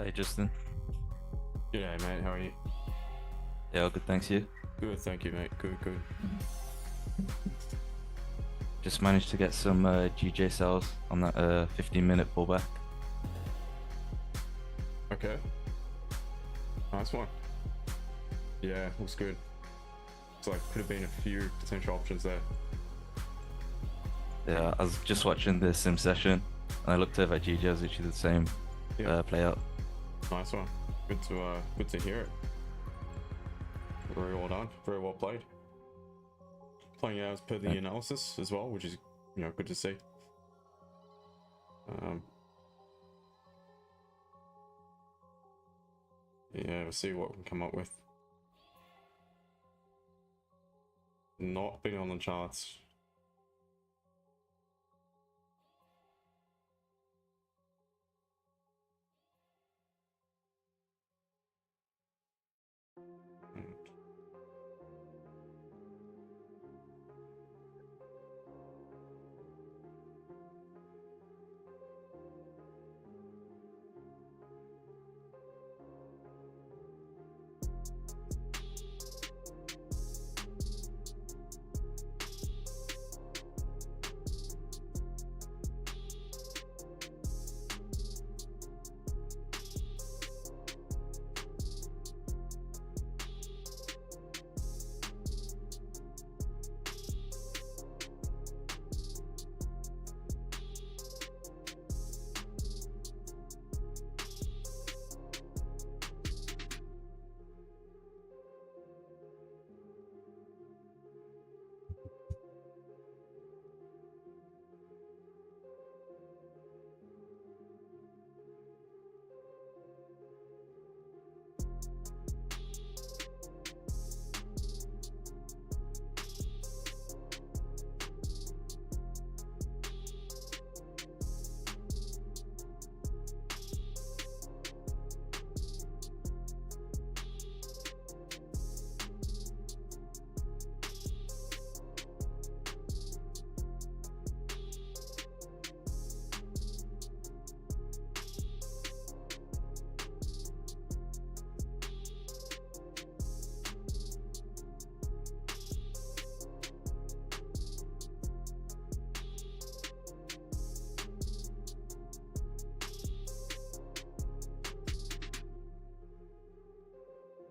Hey Justin. G'day mate, how are you? Yeah, all good, thanks. You? Good, thank you mate, good. Just managed to get some GJ sales on that 15-minute pullback. Okay. Nice one. Yeah, looks good. It's like, could have been a few potential options there. Yeah, I was just watching the sim session and I looked over at GJ, it was literally the same play out. Nice one. Good to hear it. Very well done, very well played. Playing out as per the analysis as well, which is, good to see. Yeah, we'll see what we can come up with. Not being on the charts.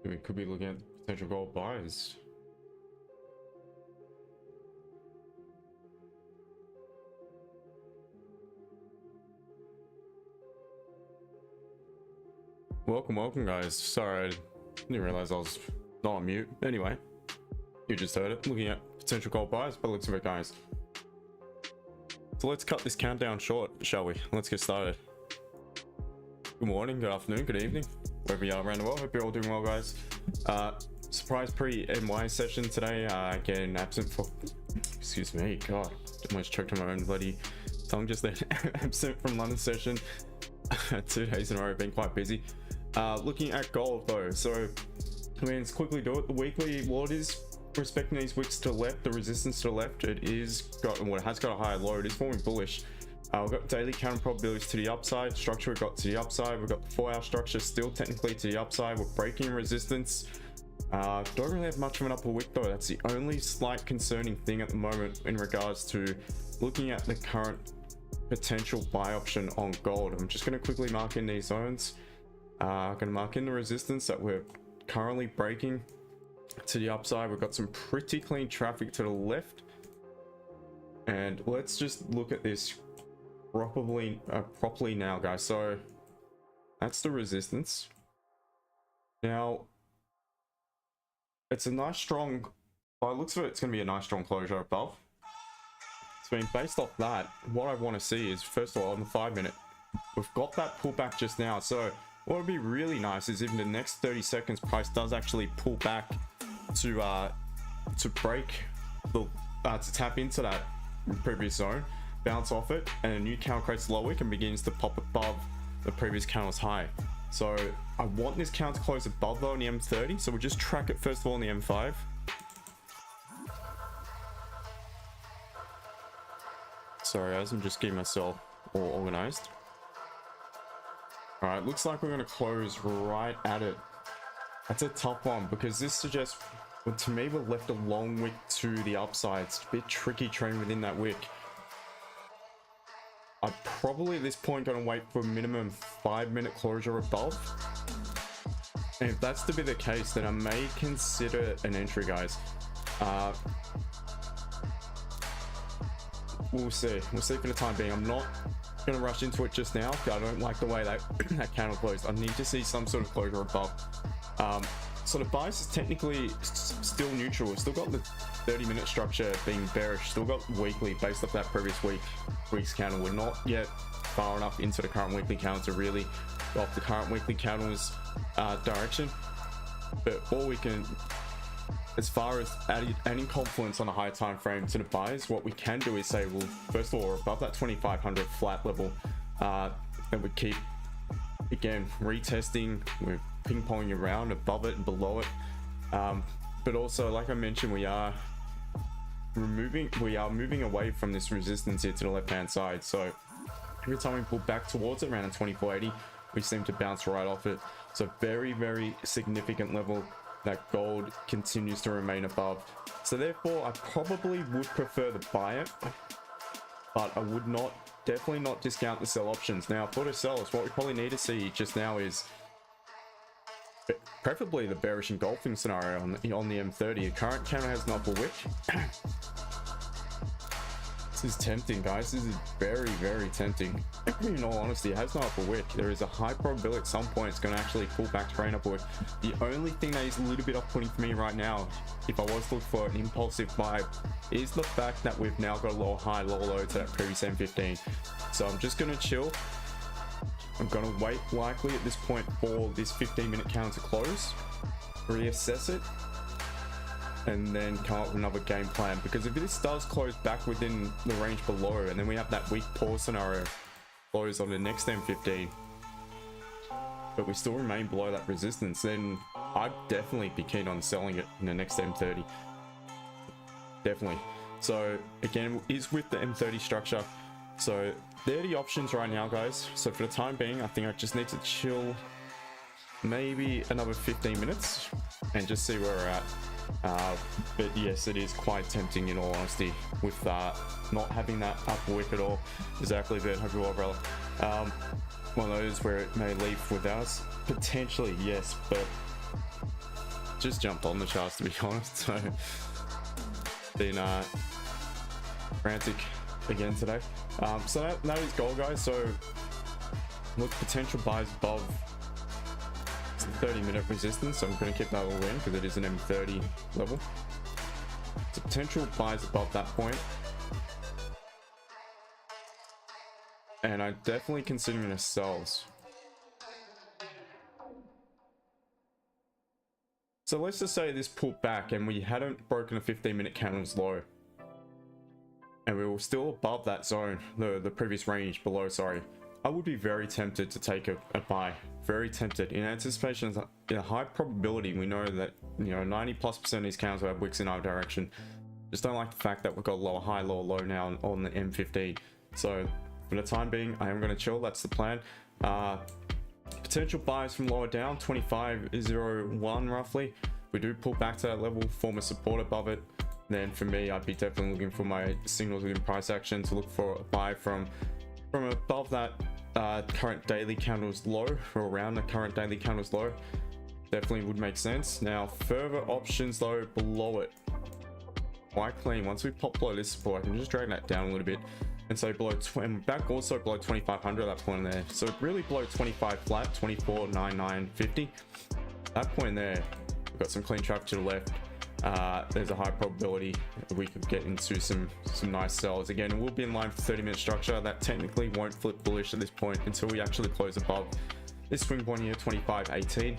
We could be looking at potential gold buys. Welcome guys. Sorry, I didn't realize I was not on mute. Anyway, you just heard it. Looking at potential gold buys, but looks of it, guys. So let's cut this countdown short, shall we? Let's get started. Good morning, good afternoon, good evening, wherever you are around the world. Hope you're all doing well, guys. Surprise pre-NY session today. Again, absent for, excuse me, God, almost choked on my own bloody tongue just then. Absent from London session. 2 days in a row, been quite busy. Looking at gold though, so let's quickly do it. The weekly, what is respecting these wicks to the left, the resistance to the left, it has got a higher low. It is forming bullish. We've got daily counter probabilities to the upside. Structure we've got to the upside. We've got the 4-hour structure still technically to the upside. We're breaking resistance. Don't really have much of an upper wick though. That's the only slight concerning thing at the moment in regards to looking at the current potential buy option on gold. I'm just going to quickly mark in these zones. I'm going to mark in the resistance that we're currently breaking to the upside. We've got some pretty clean traffic to the left, and let's just look at this properly now, guys. So that's the resistance. Now it's a nice strong, by the looks of it, it's going to be a nice strong closure above. So based off that, what I want to see is, first of all, on the 5-minute, we've got that pullback just now. So what would be really nice is if in the next 30 seconds price does actually pull back to break the to tap into that previous zone, bounce off it, and a new candle creates a low wick and begins to pop above the previous candle's high. So I want this count to close above though on the M30, so we'll just track it first of all on the M5. Sorry guys, I'm just getting myself all organized. All right, looks like we're going to close right at it. That's a tough one because this suggests, well, to me, we're left a long wick to the upside. It's a bit tricky trading within that wick. I'm probably at this point going to wait for a minimum 5-minute closure above. And if that's to be the case, then I may consider an entry, guys. We'll see. We'll see for the time being. I'm not going to rush into it just now. I don't like the way that that candle closed. I need to see some sort of closure above. So the bias is technically still neutral. We've still got the 30-minute structure being bearish. Still got weekly based off that previous week's candle. We're not yet far enough into the current weekly candle to really go off the current weekly candle's direction. But all we can, as far as adding confluence on a higher time frame to the buys, what we can do is say, well, first of all, we're above that 2500 flat level, and we keep again retesting. We're ping-ponging around above it and below it, but also, like I mentioned, we are moving away from this resistance here to the left hand side. So every time we pull back towards it around a 2480, we seem to bounce right off it. So very, very significant level that gold continues to remain above. So therefore I probably would prefer to buy it, but I would definitely not discount the sell options. Now for the sellers, what we probably need to see just now is preferably the bearish engulfing scenario on the M30. The current candle has an upper wick. This is tempting, guys. This is very, very tempting. In all honesty, it has no upper wick. There is a high probability at some point it's going to actually pull back to rain upward. The only thing that is a little bit off-putting for me right now, if I was to look for an impulsive buy, is the fact that we've now got a lower high, lower low to that previous M15. So I'm just going to chill. I'm going to wait likely at this point for this 15-minute candle to close, reassess it, and then come up with another game plan. Because if this does close back within the range below, and then we have that weak pause scenario close on the next M15, but we still remain below that resistance, then I'd definitely be keen on selling it in the next M30. Definitely. So again, is with the M30 structure. So they're the options right now, guys. So for the time being, I think I just need to chill maybe another 15 minutes and just see where we're at. But yes, it is quite tempting in all honesty with not having that upper wick at all. Exactly, Ben. Hope you're well, brother. One of those where it may leave without us. Potentially, yes, but just jumped on the charts, to be honest. So been frantic again today. So that is gold, guys. So look, potential buys above 30-minute resistance. So I'm going to keep that all in because it is an M30 level. So potential buys above that point, and I'm definitely considering the sells. So let's just say this pulled back and we hadn't broken a 15-minute candle's low, and we were still above that zone, the previous range below, sorry. I would be very tempted to take a buy. Very tempted in anticipation of a high probability. We know that, you know, 90+% of these candles will have wicks in our direction. Just don't like the fact that we've got lower high, lower low now on the M15. So for the time being, I am going to chill. That's the plan. Potential buys from lower down, 25.01 roughly. We do pull back to that level, form a support above it. Then for me, I'd be definitely looking for my signals within price action to look for a buy from above that current daily candle's low, or around the current daily candle's low. Definitely would make sense. Now further options though below it, quite clean. Once we pop below this support, I can just drag that down a little bit and so below and back also below 2500 at that point there. So really below 25 flat, 24.9950. That point there, we've got some clean traffic to the left. There's a high probability we could get into some nice sells. Again, we'll be in line for 30-minute structure. That technically won't flip bullish at this point until we actually close above this swing point here, 25.18.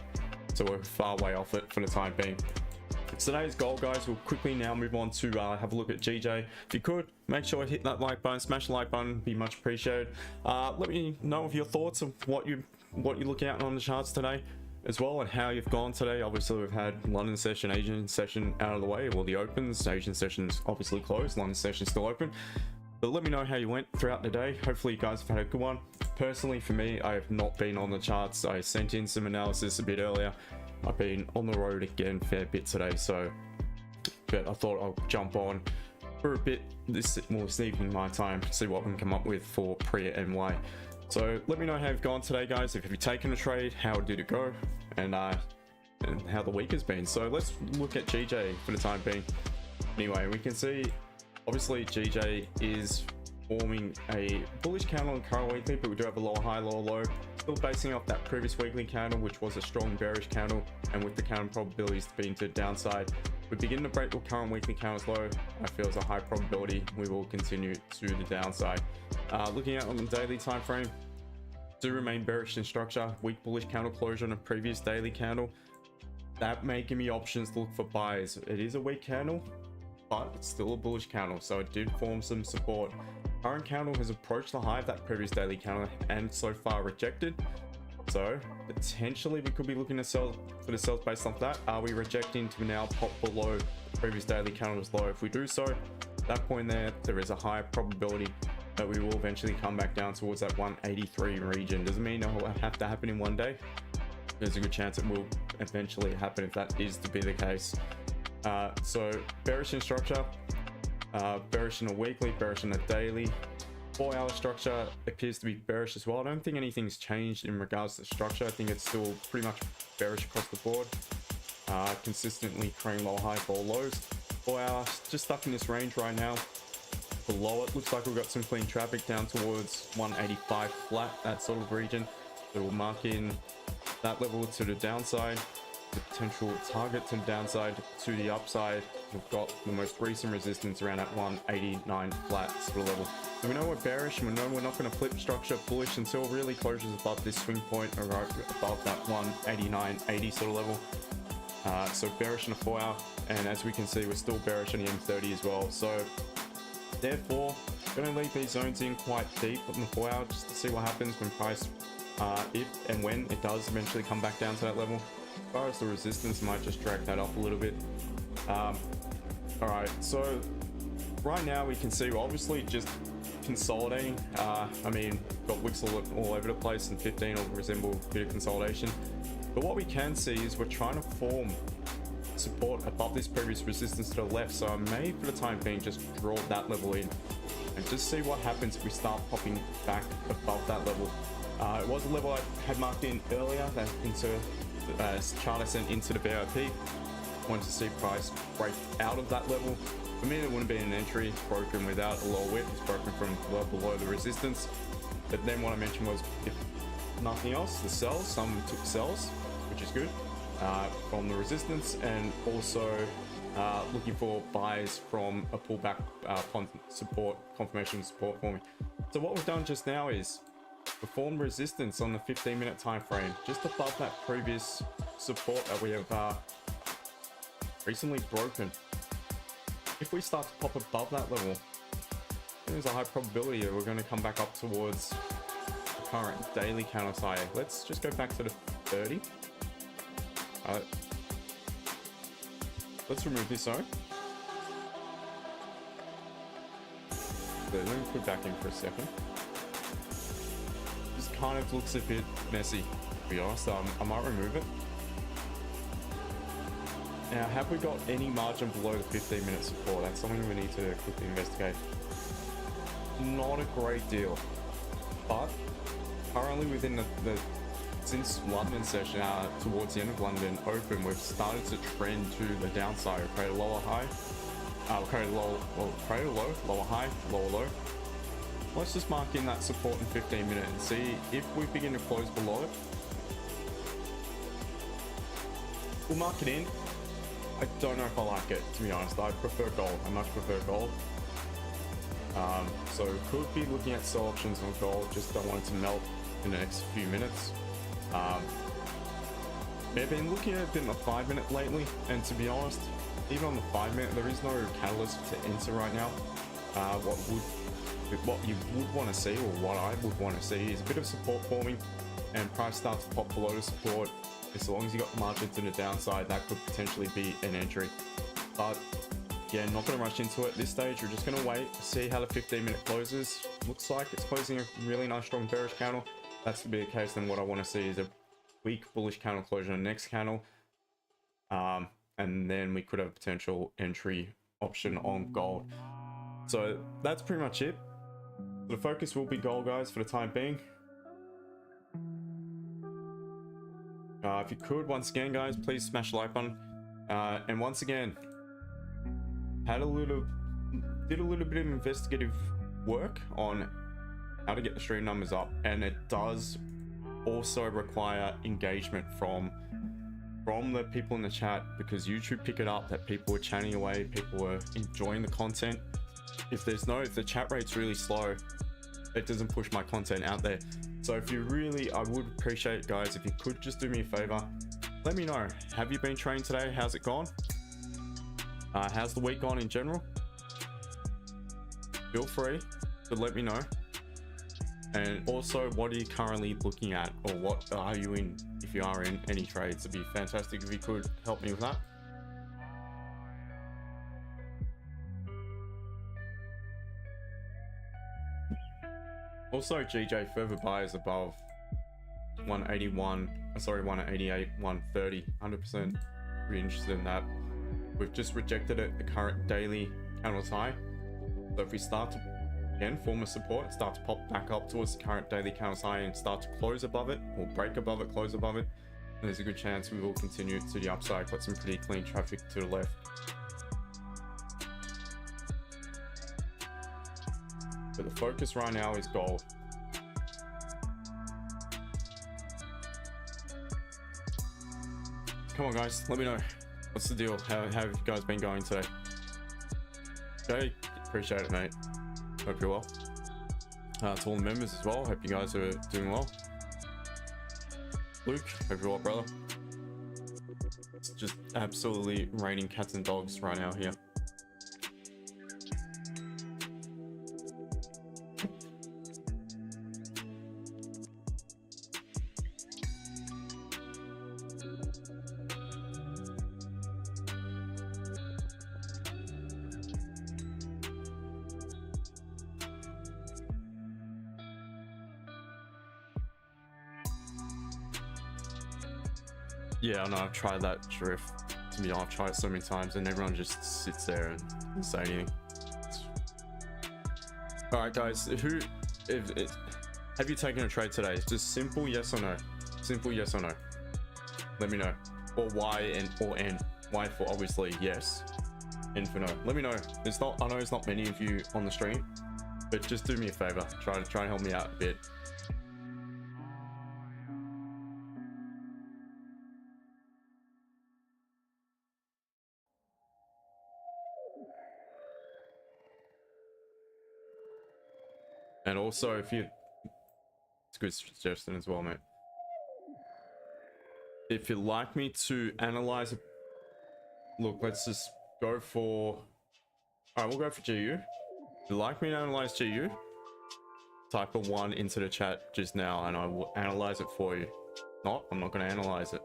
So we're far way off it for the time being. So today's gold, guys. We'll quickly now move on to have a look at GJ. If you could, make sure to hit that like button, smash the like button, be much appreciated. Let me know of your thoughts of what you're looking at on the charts today as well, and how you've gone today. Obviously we've had London session, Asian session out of the way. Well, the opens, Asian session's obviously closed, London session's still open. But let me know how you went throughout the day. Hopefully you guys have had a good one. Personally, for me, I have not been on the charts. I sent in some analysis a bit earlier. I've been on the road again a fair bit today, so but I thought I'll jump on for a bit this evening my time, see what we can come up with for pre-NY. So let me know how you've gone today, guys. If you've taken a trade, how did it go, and how the week has been. So let's look at GJ for the time being. Anyway, we can see obviously GJ is forming a bullish candle on current weekly, but we do have a lower high, lower low, still basing off that previous weekly candle, which was a strong bearish candle, and with the candle probabilities being to the downside, we begin to break the current weekly candles low. I feel there's a high probability we will continue to the downside. Looking at on the daily time frame, do remain bearish in structure. Weak bullish candle closure on a previous daily candle, that may give me options to look for buys. It is a weak candle, but it's still a bullish candle, so it did form some support. Current candle has approached the high of that previous daily candle and so far rejected, so potentially we could be looking to sell for the sales based off that. Are we rejecting to now pop below the previous daily candle's low? If we do so, at that point there is a high probability that we will eventually come back down towards that 183 region. Doesn't mean it will have to happen in one day. There's a good chance it will eventually happen if that is to be the case. So bearish in structure, bearish in a weekly, bearish in a daily. 4-hour structure appears to be bearish as well. I don't think anything's changed in regards to structure. I think it's still pretty much bearish across the board, consistently creating lower highs, lower lows. 4 hours just stuck in this range right now. Below it looks like we've got some clean traffic down towards 185 flat, that sort of region. So we'll mark in that level to the downside, the potential target to the downside. To the upside, we've got the most recent resistance around at 189 flat sort of level. So we know we're bearish, and we know we're not going to flip structure bullish until really closures above this swing point, or above that 189.80 sort of level. So bearish in a 4 hour, and as we can see, we're still bearish on the M30 as well. So therefore, going to leave these zones in quite deep on the 4 hour just to see what happens when price, if and when it does eventually come back down to that level. As far as the resistance, might just drag that up a little bit. All right, so right now we can see we're obviously just consolidating. I mean, got wicks all over the place, and 15 will resemble a bit of consolidation. But what we can see is we're trying to form support above this previous resistance to the left. So I may, for the time being, just draw that level in and just see what happens if we start popping back above that level. It was a level I had marked in earlier, that into chart I sent into the VIP. Wanted to see price break out of that level. For me, it wouldn't be an entry. It's broken without a lower wick. It's broken from well below the resistance. But then what I mentioned was, if nothing else, the sells, some took sells, which is good, from the resistance, and also looking for buys from a pullback on support, confirmation support for me. So what we've done just now is performed resistance on the 15-minute time frame, just above that previous support that we have recently broken. If we start to pop above that level, there's a high probability that we're going to come back up towards the current daily candle high. Let's just go back to the 30. Let's remove this zone. So let me put back in for a second. This kind of looks a bit messy, to be honest. I might remove it. Now, have we got any margin below the 15-minute support? That's something we need to quickly investigate. Not a great deal, but currently within the since London session, towards the end of London Open, we've started to trend to the downside. We create a lower high, create a low, lower high, lower low. Let's just mark in that support in 15 minutes and see if we begin to close below it. We'll mark it in. I don't know if I like it, to be honest. I prefer gold. I much prefer gold. So could be looking at sell options on gold. Just don't want it to melt in the next few minutes. I've been looking at it in the 5-minute lately, and to be honest, even on the 5-minute, there is no catalyst to enter right now. What you would want to see, or what I would want to see, is a bit of support forming, and price starts to pop below the support. As long as you got margin to the downside, that could potentially be an entry. But Again, not going to rush into it at this stage. We're just going to wait, see how the 15-minute closes. Looks like it's closing a really nice strong bearish candle. That's to be the case, then what I want to see is a weak bullish candle closure on the next candle. And then we could have a potential entry option on gold. So that's pretty much it. The focus will be gold, guys, for the time being. If you could, once again, guys, please smash the like button. And once again, did a little bit of investigative work on how to get the stream numbers up, and it does also require engagement from the people in the chat, because YouTube pick it up that people are chatting away, people are enjoying the content. If the chat rate's really slow, it doesn't push my content out there. So if you really, I would appreciate it, guys, if you could just do me a favor, let me know, have you been trading today? How's it gone? How's the week gone in general? Feel free to let me know. And also, what are you currently looking at, or what are you in, if you are in any trades? It'd be fantastic if you could help me with that. Also, GJ, further buyers above 181, sorry, 188, 130, 100% pretty interested in that. We've just rejected it, the current daily candle's high. So if we start to again form a support, start to pop back up towards the current daily candle's high and start to close above it, or break above it, close above it, and there's a good chance we will continue to the upside. Got some pretty clean traffic to the left. But the focus right now is gold. Come on, guys, let me know. What's the deal? How have you guys been going today? Okay, appreciate it, mate. Hope you're well. To all the members as well, hope you guys are doing well. Luke, hope you're well, brother. It's just absolutely raining cats and dogs right now here. Yeah, I know, I've tried that drift. To be honest, I've tried it so many times and everyone just sits there and doesn't say anything. Alright guys, have you taken a trade today? Just simple yes or no. Simple yes or no. Let me know. Or Y or N. Y for obviously yes. N for no. Let me know. I know it's not many of you on the stream, but just do me a favor. Try and help me out a bit. And also, it's a good suggestion as well, mate. If you'd like me to analyze it, look, let's just go for, all right, we'll go for GU. If you'd like me to analyze GU, type a 1 into the chat just now and I will analyze it for you. Not, I'm not going to analyze it.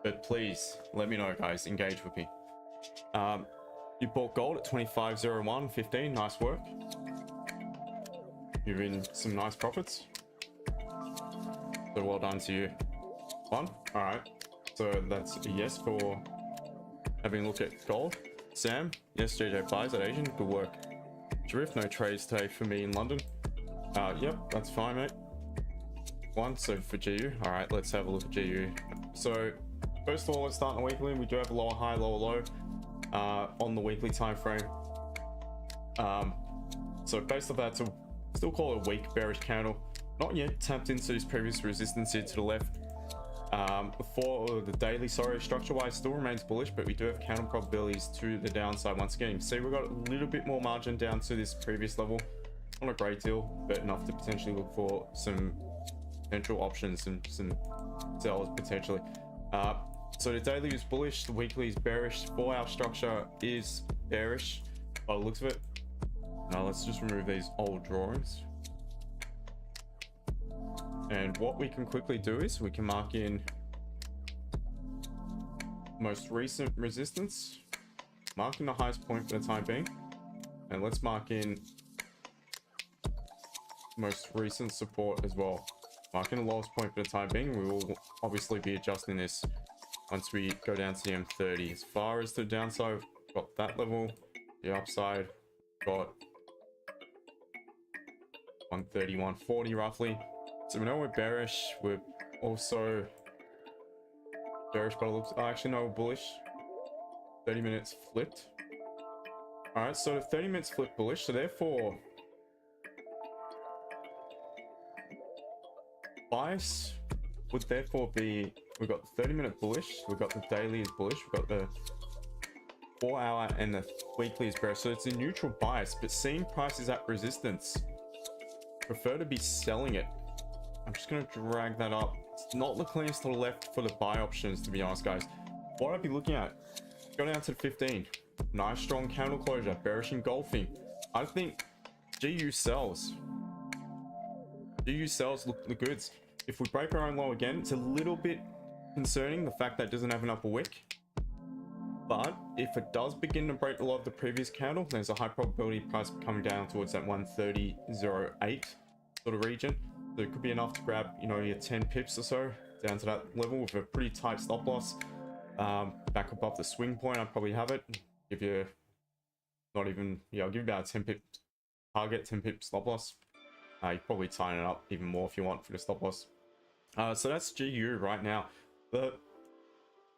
But please, let me know, guys. Engage with me. You bought gold at 25.01.15. Nice work. You've in some nice profits. So well done to you. 1. All right. So that's a yes for having a look at gold. Sam, yes, JJ buys at Asian. Good work. Drift, no trades today for me in London. Yep, that's fine, mate. 1. So for GU. All right, let's have a look at GU. So first of all, let's start in the weekly. We do have a lower high, lower low on the weekly time frame. So based on that, so still call it a weak bearish candle. Not yet tapped into this previous resistance here to the left. For the daily, sorry, structure wise still remains bullish, but we do have counter probabilities to the downside once again. See, we've got a little bit more margin down to this previous level. Not a great deal, but enough to potentially look for some potential options and some sells potentially. So the daily is bullish, the weekly is bearish. 4-hour structure is bearish by the looks of it. Now let's just remove these old drawings. And what we can quickly do is we can mark in most recent resistance. Mark in the highest point for the time being. And let's mark in most recent support as well. Mark in the lowest point for the time being. We will obviously be adjusting this once we go down to the M30. As far as the downside, we've got that level. The upside, got 130, 140 roughly. So we know we're bearish. We're also bearish, but it looks, actually no, we're bullish. 30 minutes flipped. All right, so 30 minutes flipped bullish. So therefore, bias would therefore be, we've got the 30-minute bullish, we've got the daily is bullish, we've got the 4-hour and the weekly is bearish. So it's a neutral bias, but seeing prices at resistance, prefer to be selling it. I'm just going to drag that up. It's not the cleanest to the left for the buy options, to be honest, guys. What I'd be looking at, go down to the 15. Nice strong candle closure, bearish engulfing. I think GU sells. GU sells look the goods. If we break our own low again, it's a little bit concerning, the fact that it doesn't have an upper wick. But if it does begin to break the low of the previous candle, there's a high probability price coming down towards that 130.08 sort of region. So it could be enough to grab, you know, your 10 pips or so down to that level with a pretty tight stop loss. Back above the swing point, I'd probably have it. Give you not even, yeah, I'll give you about a 10 pip target, 10 pip stop loss. You probably tighten it up even more if you want for the stop loss. So that's GU right now.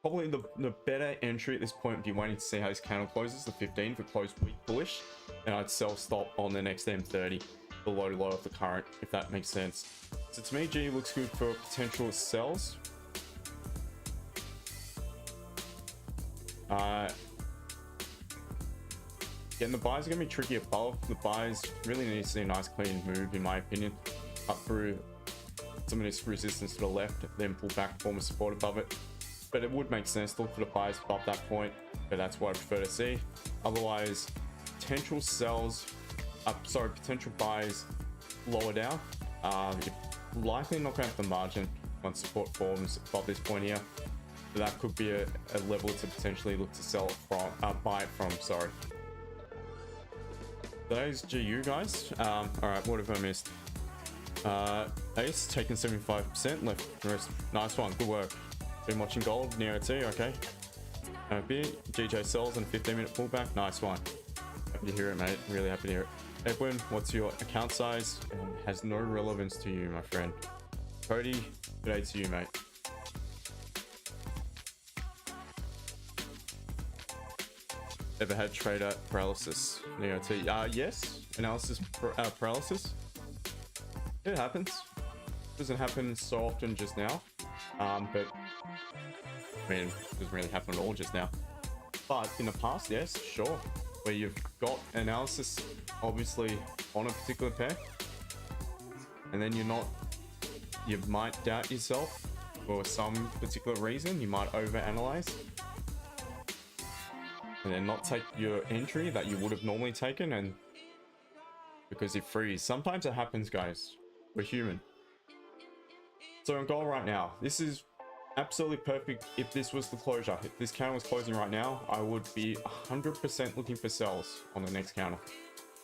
Probably the better entry at this point would be waiting to see how this candle closes. The 15 if it closed weak bullish, and I'd sell stop on the next M30 below low of the current, if that makes sense. So to me, GU looks good for potential sells. Again, the buys are going to be tricky above. The buys really need to see a nice clean move, in my opinion. Cut through some of this resistance to the left, then pull back, form a support above it. But it would make sense to look for the buys above that point, but that's what I prefer to see. Otherwise, potential sells, potential buys lower down. You're likely not going to have the margin once support forms above this point here. So that could be a level to potentially look to sell it from, buy it from, sorry. Today's GU, guys. All right, what have I missed? Ace taking 75%, left the rest. Nice one, good work. Been watching gold, near T, okay. GJ sells and a 15-minute pullback, nice one. Happy to hear it, mate. Really happy to hear it. Edwin, what's your account size? Has no relevance to you, my friend. Cody, good day to you, mate. Ever had trader paralysis? Neo T. Yes, analysis paralysis. It happens. Doesn't happen so often just now. But I mean, it doesn't really happen at all just now. But in the past, yes, sure. Where you've got analysis, obviously, on a particular pair, and then you might doubt yourself for some particular reason. You might overanalyze, and then not take your entry that you would have normally taken, and because you freeze. Sometimes it happens, guys. We're human. So on gold right now, this is absolutely perfect. If this was the closure, if this candle was closing right now, I would be 100% looking for sells on the next candle.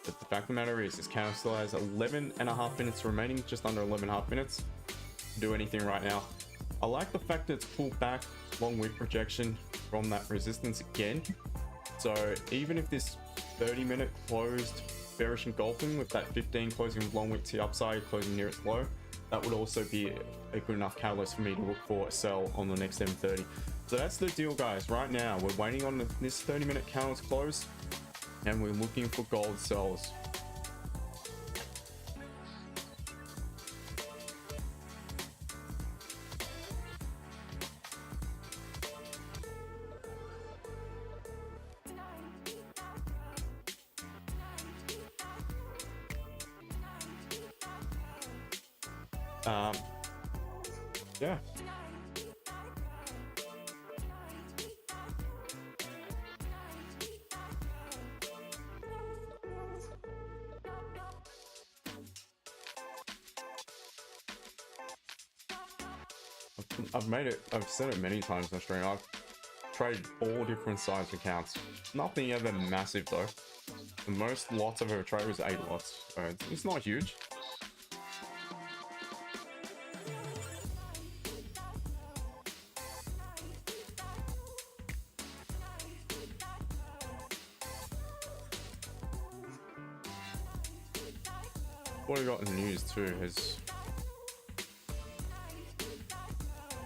But the fact of the matter is, this candle still has 11.5 minutes remaining, just under 11.5 minutes to do anything right now. I like the fact that it's pulled back long wick projection from that resistance again. So even if this 30-minute closed bearish engulfing with that 15 closing with long wick to the upside, closing near its low, that would also be a good enough catalyst for me to look for a sell on the next M30. So that's the deal, guys. Right now, we're waiting on this 30-minute candle to close, and we're looking for gold sells. Yeah. I've made it, I've said it many times on stream. I've traded all different size accounts. Nothing ever massive though. The most lots I've ever traded was 8 lots. So it's not huge. What I got in the news too is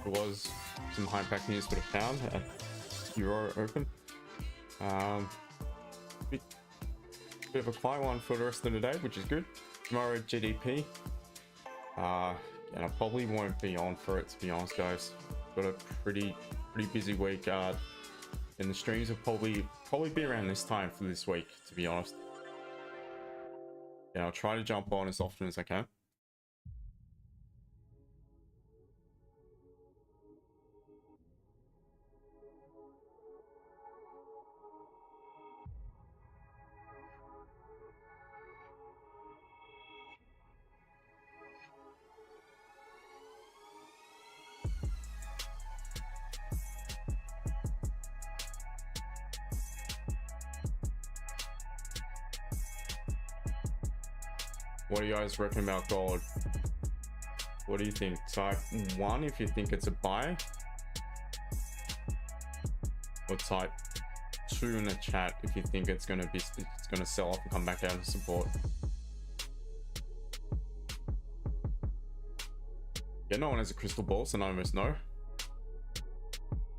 there was some high impact news for the pound at Euro Open. Bit of a quiet one for the rest of the day, which is good. Tomorrow GDP. And I probably won't be on for it, to be honest, guys. Got a pretty busy week. And the streams will probably be around this time for this week, to be honest. Yeah, I'll try to jump on as often as I can. What do you guys reckon about gold? What do you think? Type 1 if you think it's a buy, or type 2 in the chat if you think it's gonna sell off and come back down to support. Yeah, no one has a crystal ball, so none of us know.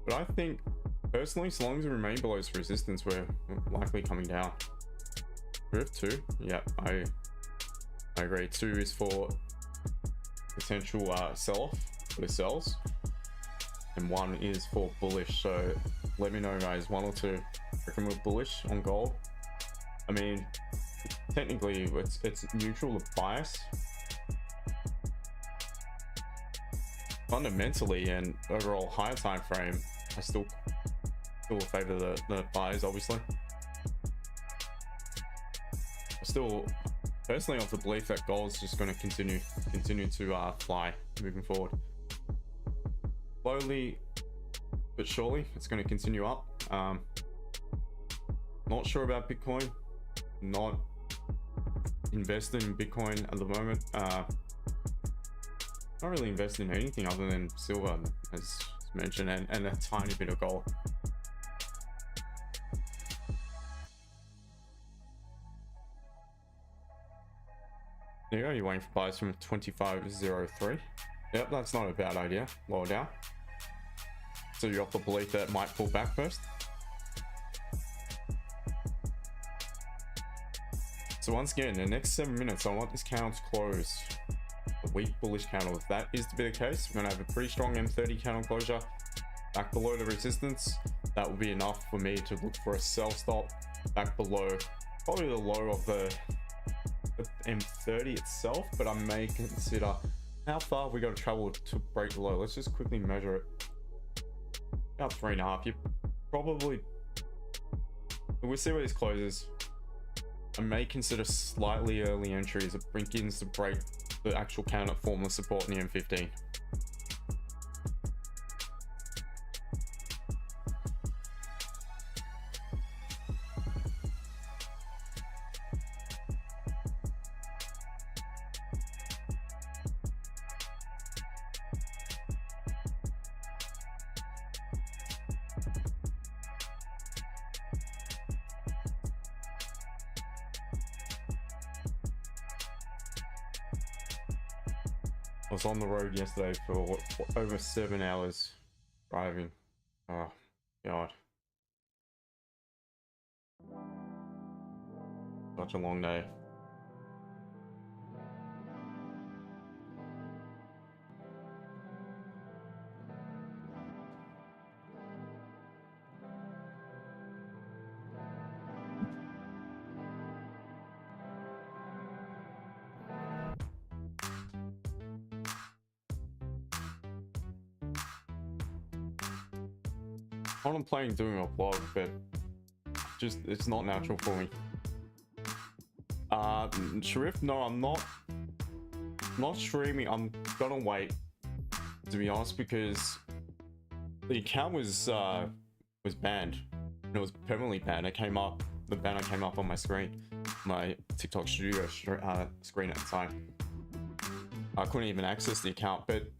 But I think personally, so long as we remain below this resistance, we're likely coming down. Drift 2, yeah, I agree. 2 is for potential sell-off for the sells, and 1 is for bullish. So let me know, guys, 1 or 2. Reckon we're bullish on gold. I mean, technically it's neutral of bias. Fundamentally and overall higher time frame, I still favor the buys, obviously. Still personally of the belief that gold is just going to continue to fly moving forward. Slowly but surely it's going to continue up. Not sure about Bitcoin, not invested in Bitcoin at the moment. Not really invested in anything other than silver, as mentioned, and a tiny bit of gold. There you go, you're waiting for buys from 25.03. Yep, that's not a bad idea. Lower down. So you're off the belief that it might pull back first. So once again, in the next 7 minutes, I want this candle to close a weak bullish candle. If that is to be the case, we're going to have a pretty strong M30 candle closure back below the resistance. That will be enough for me to look for a sell stop back below probably the low of the M30 itself, but I may consider how far we got to travel to break the low. Let's just quickly measure it. About 3.5. You probably, we'll see where this closes. I may consider slightly early entries. It begins to break the actual candidate formula support in the M15. I was on the road yesterday for over 7 hours driving. Oh god, such a long day. I'm planning doing a vlog, but just it's not natural for me. Sharif, no, I'm not streaming. I'm gonna wait, to be honest, because the account was was banned, and it was permanently banned. It came up, the banner came up on my screen, my TikTok studio screen at the time. I couldn't even access the account, but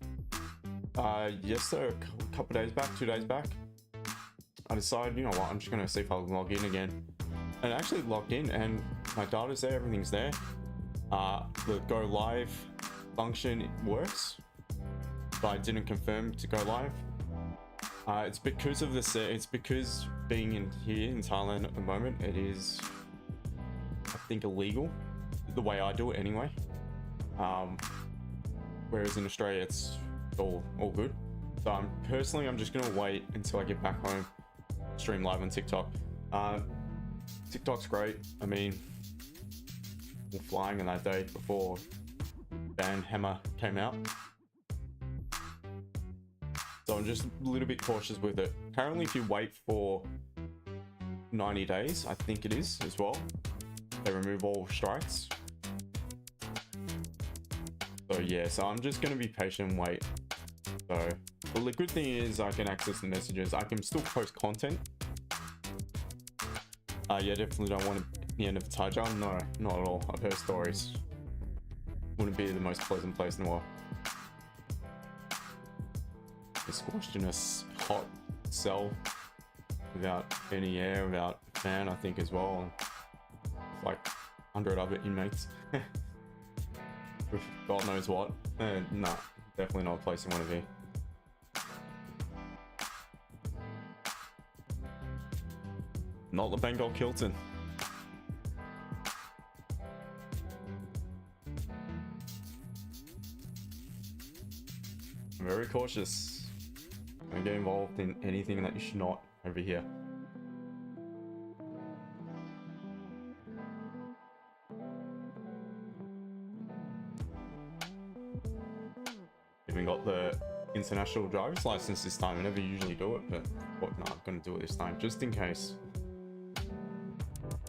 yesterday, a couple days back, 2 days back, I decided, you know what, I'm just gonna see if I can log in again. And I actually logged in, and my data's there, everything's there. The go live function works, but I didn't confirm to go live. It's because of this. It's because being in here in Thailand at the moment, it is, I think, illegal. The way I do it, anyway. Whereas in Australia, it's all good. So I'm just gonna wait until I get back home, stream live on TikTok. TikTok's great. I mean, we're flying on that day before ban hammer came out. So I'm just a little bit cautious with it. Apparently, if you wait for 90 days, I think it is as well, they remove all strikes. So yeah, so I'm just gonna be patient and wait. So, well, the good thing is I can access the messages. I can still post content. Yeah, definitely don't want the end of the Taija. No, not at all. I've heard stories. Wouldn't be the most pleasant place in the world. Squashed in a hot cell without any air, without fan, I think, as well. Like 100 other inmates. With God knows what. No, definitely not a place you want to be. Not the Bengal Kilton. I'm very cautious. Don't get involved in anything that you should not over here. Even got the international driver's license this time. I never usually do it, but what? No, I'm gonna do it this time just in case.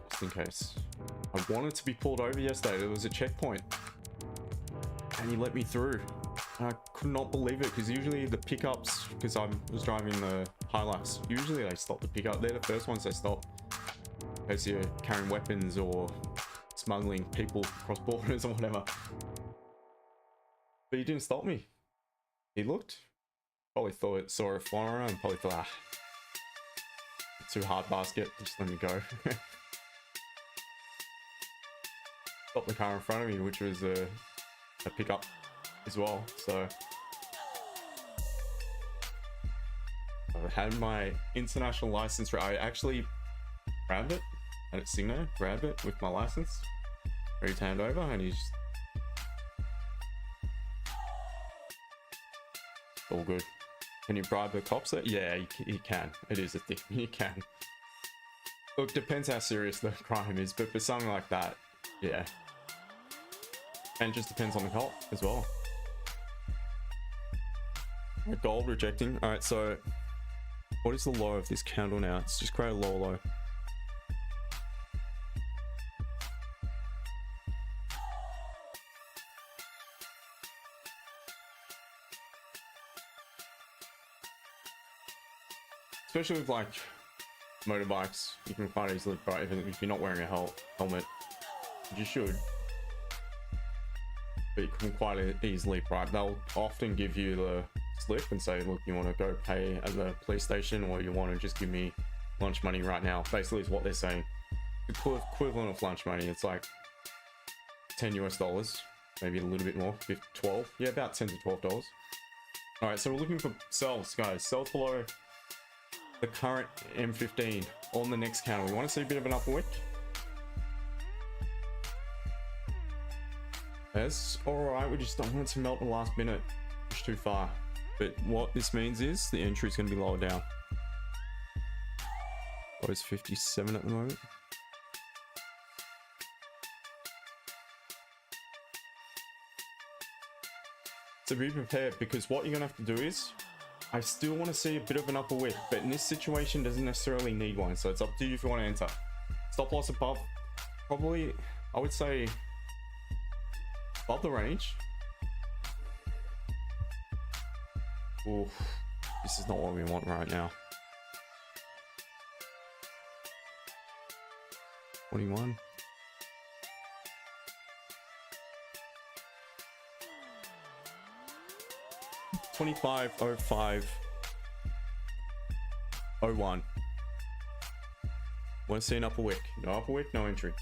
Just in case. I wanted to be pulled over yesterday. There was a checkpoint, and he let me through. I could not believe it, because usually the pickups, because I was driving the Hilux, usually they stop the pickup. They're the first ones they stop, in case you're carrying weapons or smuggling people across borders or whatever. But he didn't stop me. He looked, probably thought, saw a foreigner and probably thought, too hard basket, just let me go. Stopped the car in front of me, which was a pickup as well. So I had my international license. I actually grabbed it at its signal, grabbed it with my license, ready to hand over, and he's all good. Can you bribe the cops? Yeah, you can. It is a thing. You can. Look, depends how serious the crime is, but for something like that, yeah. And it just depends on the cop as well. Gold rejecting. All right, so what is the low of this candle now? It's just create a low. Especially with like motorbikes, you can quite easily bribe, even if you're not wearing a helmet, you should. But you can quite easily bribe. They'll often give you the slip and say, look, you want to go pay at the police station, or you want to just give me lunch money right now. Basically is what they're saying. Equivalent of lunch money. It's like $10 US, maybe a little bit more, 12. Yeah, about $10 to $12. All right, so we're looking for sells, guys. Sells below the current M15 on the next candle. We want to see a bit of an upper wick. That's all right. We just don't want it to melt in the last minute. Push too far. But what this means is the entry is going to be lower down. Oh, it's 57 at the moment. So be prepared, because what you're going to have to do is, I still want to see a bit of an upper wick, but in this situation doesn't necessarily need one. So it's up to you if you want to enter. Stop loss above, probably, I would say, above the range. Oof, this is not what we want right now. 21. $25.05.01. Want to see an upper wick? No upper wick, no entry.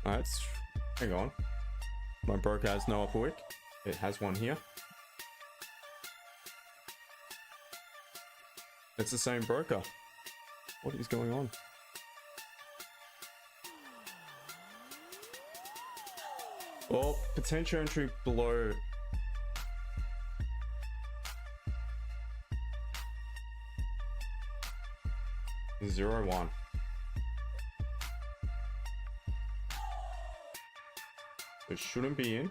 Alright, hang on. My broker has no upper wick. It has one here. It's the same broker. What is going on? Well, potential entry below. Zero one. It shouldn't be in.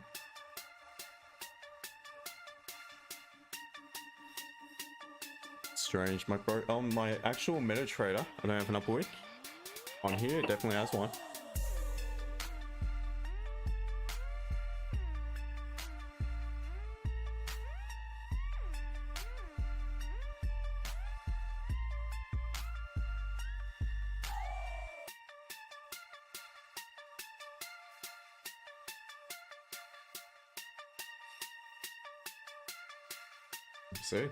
Strange. My actual MetaTrader, I don't have an upper wick. On here, it definitely has one. See?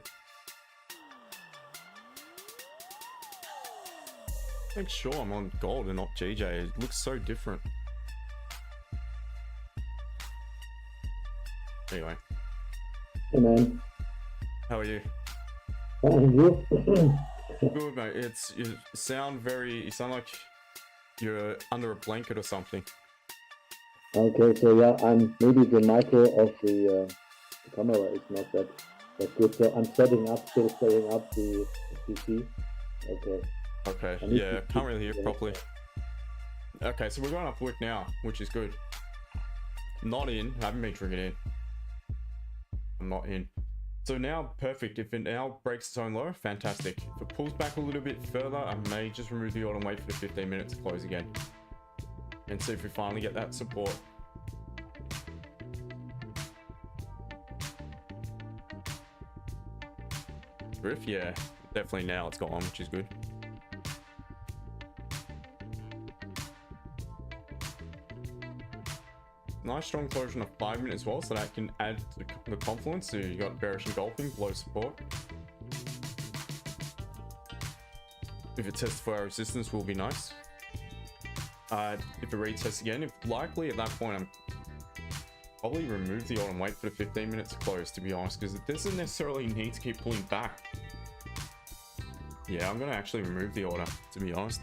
Make sure I'm on gold and not GJ. It looks so different. Anyway. Hey man. How are you? And you? Good, mate. You sound like you're under a blanket or something. Okay, so yeah, maybe the micro of the camera is not that good. So I'm still setting up the PC. Okay. Okay, yeah, can't really hear properly. Okay, so we're going up wick now, which is good. Not in, haven't been triggered in. I'm not in. So now, perfect. If it now breaks its own low, fantastic. If it pulls back a little bit further, I may just remove the order and wait for the 15 minutes to close again. And see if we finally get that support. Drift, yeah, definitely now it's gone, which is good. Nice strong closure of 5 minutes as well, so that can add to the confluence. So you got bearish engulfing, below support. If it tests for our resistance, will be nice. If it retests again, if likely at that point, I'm probably remove the order and wait for the 15 minutes to close, to be honest, because it doesn't necessarily need to keep pulling back. Yeah, I'm gonna actually remove the order, to be honest.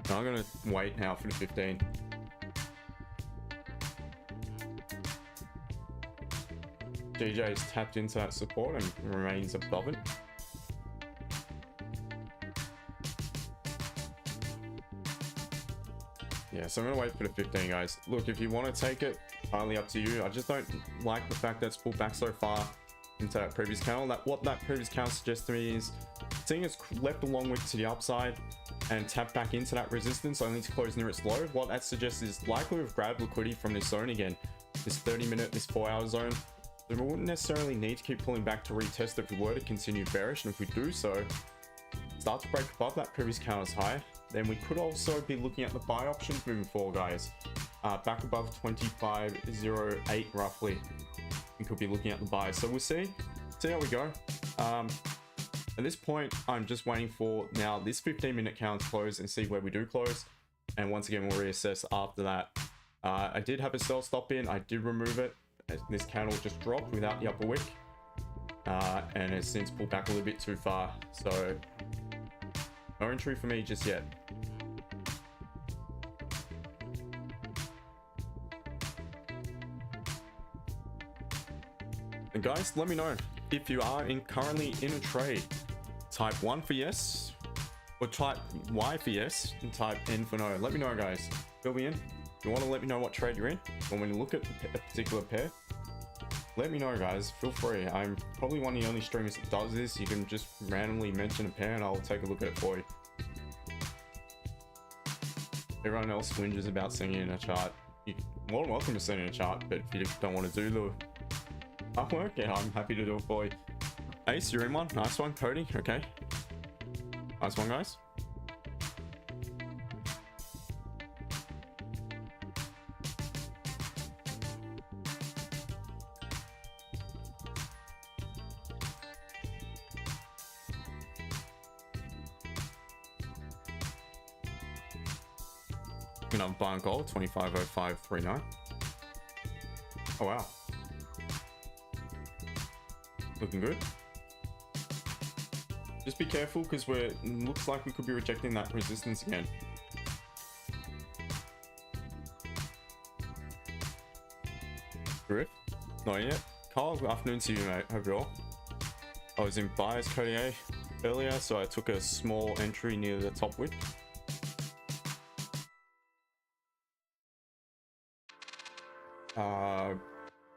I'm gonna wait now for the 15. GJ's tapped into that support and remains above it. Yeah, so I'm gonna wait for the 15, guys. Look, if you want to take it, entirely up to you. I just don't like the fact that it's pulled back so far into that previous candle. What that previous candle suggests to me is seeing it's left a long wick to the upside and tap back into that resistance only to close near its low. What that suggests is likely we've grabbed liquidity from this zone again, this 30-minute, this 4-hour zone. So we wouldn't necessarily need to keep pulling back to retest if we were to continue bearish. And if we do so, start to break above that previous candle's high, then we could also be looking at the buy options moving forward, guys. Back above 25.08 roughly, we could be looking at the buy. So we'll see how we go. At this point, I'm just waiting for now this 15-minute count to close and see where we do close. And once again, we'll reassess after that. I did have a sell stop in. I did remove it. This candle just dropped without the upper wick. And has since pulled back a little bit too far. So no entry for me just yet. And guys, let me know if you are currently in a trade. Type 1 for yes, or type Y for yes, and type N for no. Let me know, guys. Fill me in. If you want to let me know what trade you're in, or when you look at a particular pair, let me know, guys. Feel free. I'm probably one of the only streamers that does this. You can just randomly mention a pair and I'll take a look at it for you. Everyone else whinges about sending in a chart. You're more than welcome to send in a chart, but if you don't want to do Artwork? Yeah, I'm happy to do it for you. Ace, you're in one. Nice one. Cody, okay. Nice one, guys. I'm buying gold, 25.0539. Oh wow. Looking good. Just be careful because looks like we could be rejecting that resistance again. Griff? Not yet. Carl, good afternoon to you, mate. Hope you're well. I was in buyers Cody A earlier, so I took a small entry near the top wick.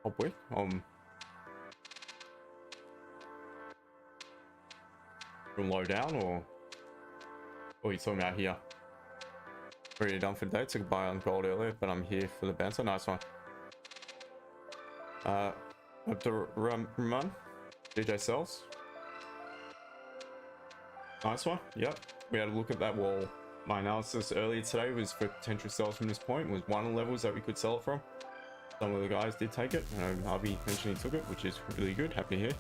Top wick? From low down or you talking about here? Already done for the day. Took a buy on gold earlier, but I'm here for the banter. Nice one. Abdurrahman, DJ sells. Nice one. Yep. We had a look at that wall. My analysis earlier today was for potential sells from this point. Was one of the levels that we could sell it from. Some of the guys did take it. Harvey mentioned he took it, which is really good. Happy to hear.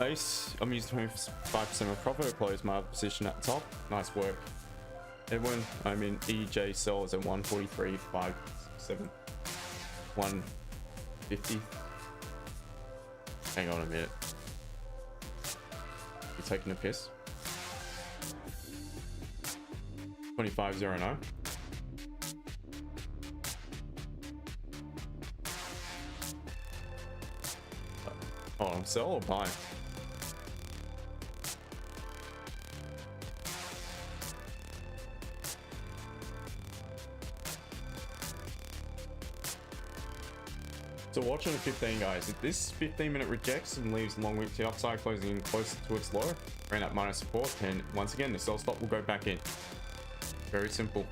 Ace, I'm using 25% of profit. I closed my position at the top. Nice work. Edwin, I'm in EJ sells at 143.57. 150. Hang on a minute. You're taking a piss. 25.09. Oh, sell or buy? So watch on the 15, guys. If this 15-minute rejects and leaves long wick to the upside, closing in closer to its low, around that minus support, then once again the sell stop will go back in. Very simple.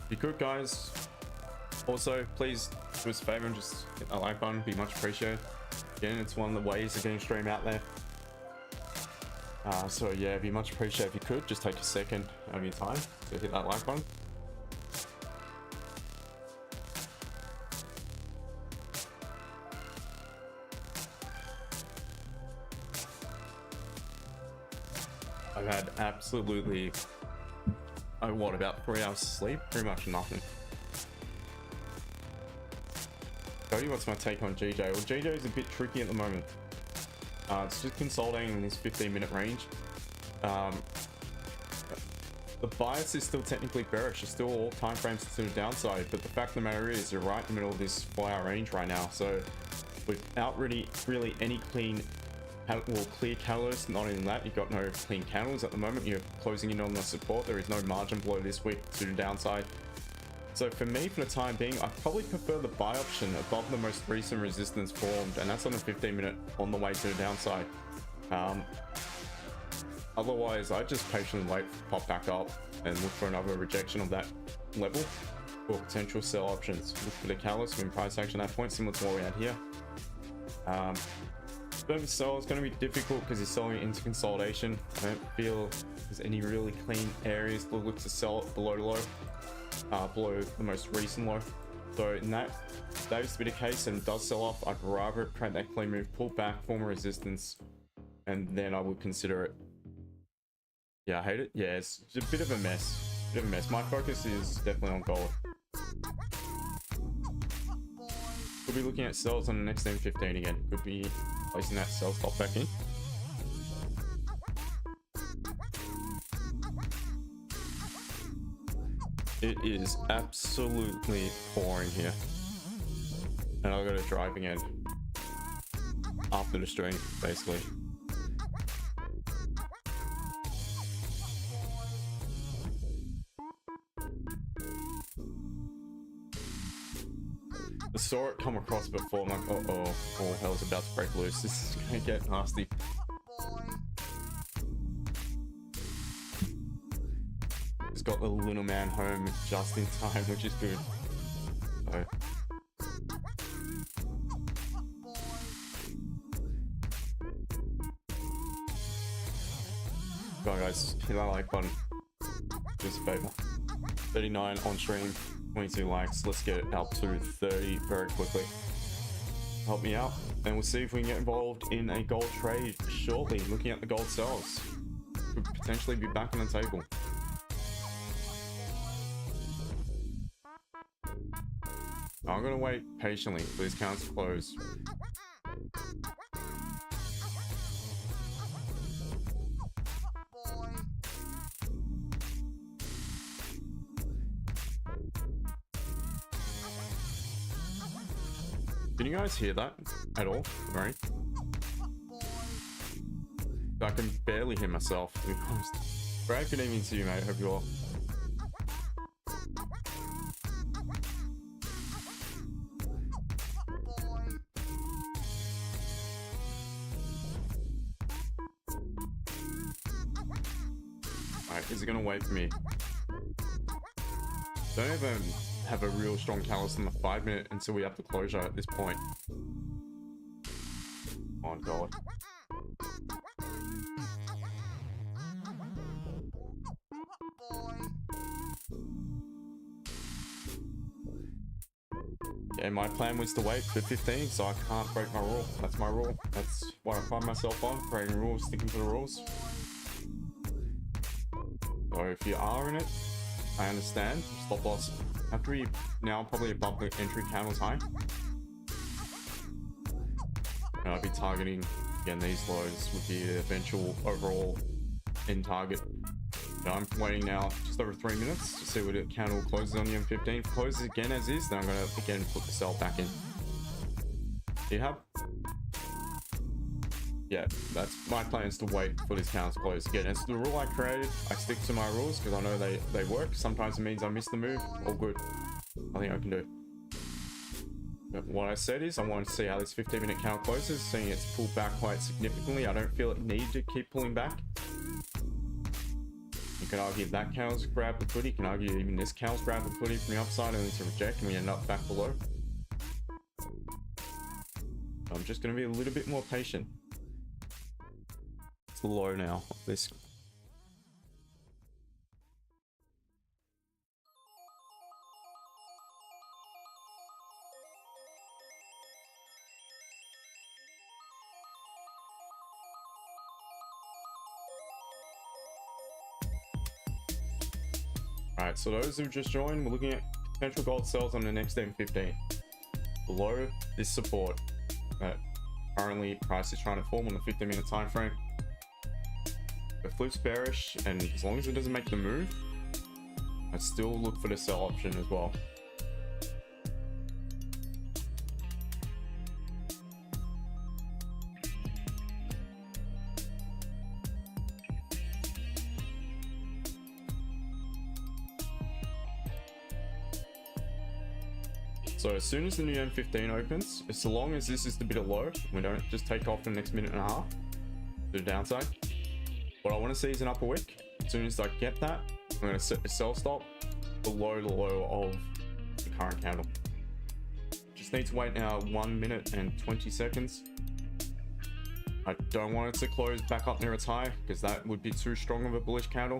If you could, guys, also please do us a favor and just hit that like button. Be much appreciated. Again, it's one of the ways of getting stream out there. So yeah, it'd be much appreciated if you could just take a second of your time to hit that like button. I've had absolutely, what, about 3 hours of sleep? Pretty much nothing. Cody, what's my take on GJ? Well, GJ is a bit tricky at the moment. It's just consolidating in this 15-minute range. The bias is still technically bearish. It's still all time frames to the downside, but the fact of the matter is you're right in the middle of this 4-hour range right now. So without really any clear catalyst, not in that, you've got no clean candles at the moment. You're closing in on the support. There is no margin below this wick to the downside. So for me, for the time being, I probably prefer the buy option above the most recent resistance formed, and that's on the 15-minute on the way to the downside. Otherwise, I just patiently wait for it to pop back up and look for another rejection of that level for potential sell options. Look for the catalyst in price action at that point, similar to what we had here. But sell is going to be difficult because he's selling into consolidation. I don't feel there's any really clean areas to look to sell it below the low. Below the most recent low. So in that used to be the case and it does sell off, I'd rather create that clean move, pull back, form a resistance, and then I would consider it. Yeah, I hate it. Yeah, it's a bit of a mess. My focus is definitely on gold. Could be looking at sells on the next M15 again. Could be placing that sell stop back in. It is absolutely pouring here. And I've got to drive again. After the stream, basically. I saw it come across before, I'm like, oh, all hell's about to break loose. This is gonna get nasty. just got the little man home just in time, which is good. So. Go on, guys, hit that like button. Do us a favor. 39 on stream, 22 likes. Let's get it up to 30 very quickly. Help me out, and we'll see if we can get involved in a gold trade shortly. Looking at the gold sells, could potentially be back on the table. I'm gonna wait patiently for these counts to close. Can you guys hear that at all? Right? I can barely hear myself, to be honest. Brad, good evening to you, mate. Hope you're well. Alright, is it gonna wait for me? Don't even have a real strong catalyst in the 5 minute until we have the closure at this point. Oh god. Yeah, my plan was to wait for 15, so I can't break my rule. That's my rule. That's what I find myself on, creating rules, sticking to the rules. So if you are in it, I understand. Stop loss have to be now probably above the entry candles high. And I'll be targeting again these lows with the eventual overall end target. But I'm waiting now just over 3 minutes to see what the candle closes on the M15. If it closes again as is, then I'm going to again put the sell back in. Ehab? Yeah, that's my plan, is to wait for this candle to close. Again, it's the rule I created. I stick to my rules because I know they work. Sometimes it means I miss the move. All good. Nothing I can do. But what I said is I want to see how this 15-minute candle closes, seeing it's pulled back quite significantly. I don't feel it need to keep pulling back. You can argue that candle's grab liquidity. You can argue even this candle's grab liquidity from the upside and then to reject, and we end up back below. I'm just going to be a little bit more patient. It's low now. This. Alright, so those who just joined, we're looking at potential gold sells on the next M15. Below this support that currently price is trying to form on the 15-minute time frame. If flips bearish, and as long as it doesn't make the move, I still look for the sell option as well. So as soon as the new M15 opens, as long as this is the bit of low, we don't just take off in the next minute and a half to the downside. What I want to see is an upper wick. As soon as I get that, I'm going to set the sell stop below the low of the current candle. Just need to wait now 1 minute and 20 seconds. I don't want it to close back up near its high because that would be too strong of a bullish candle.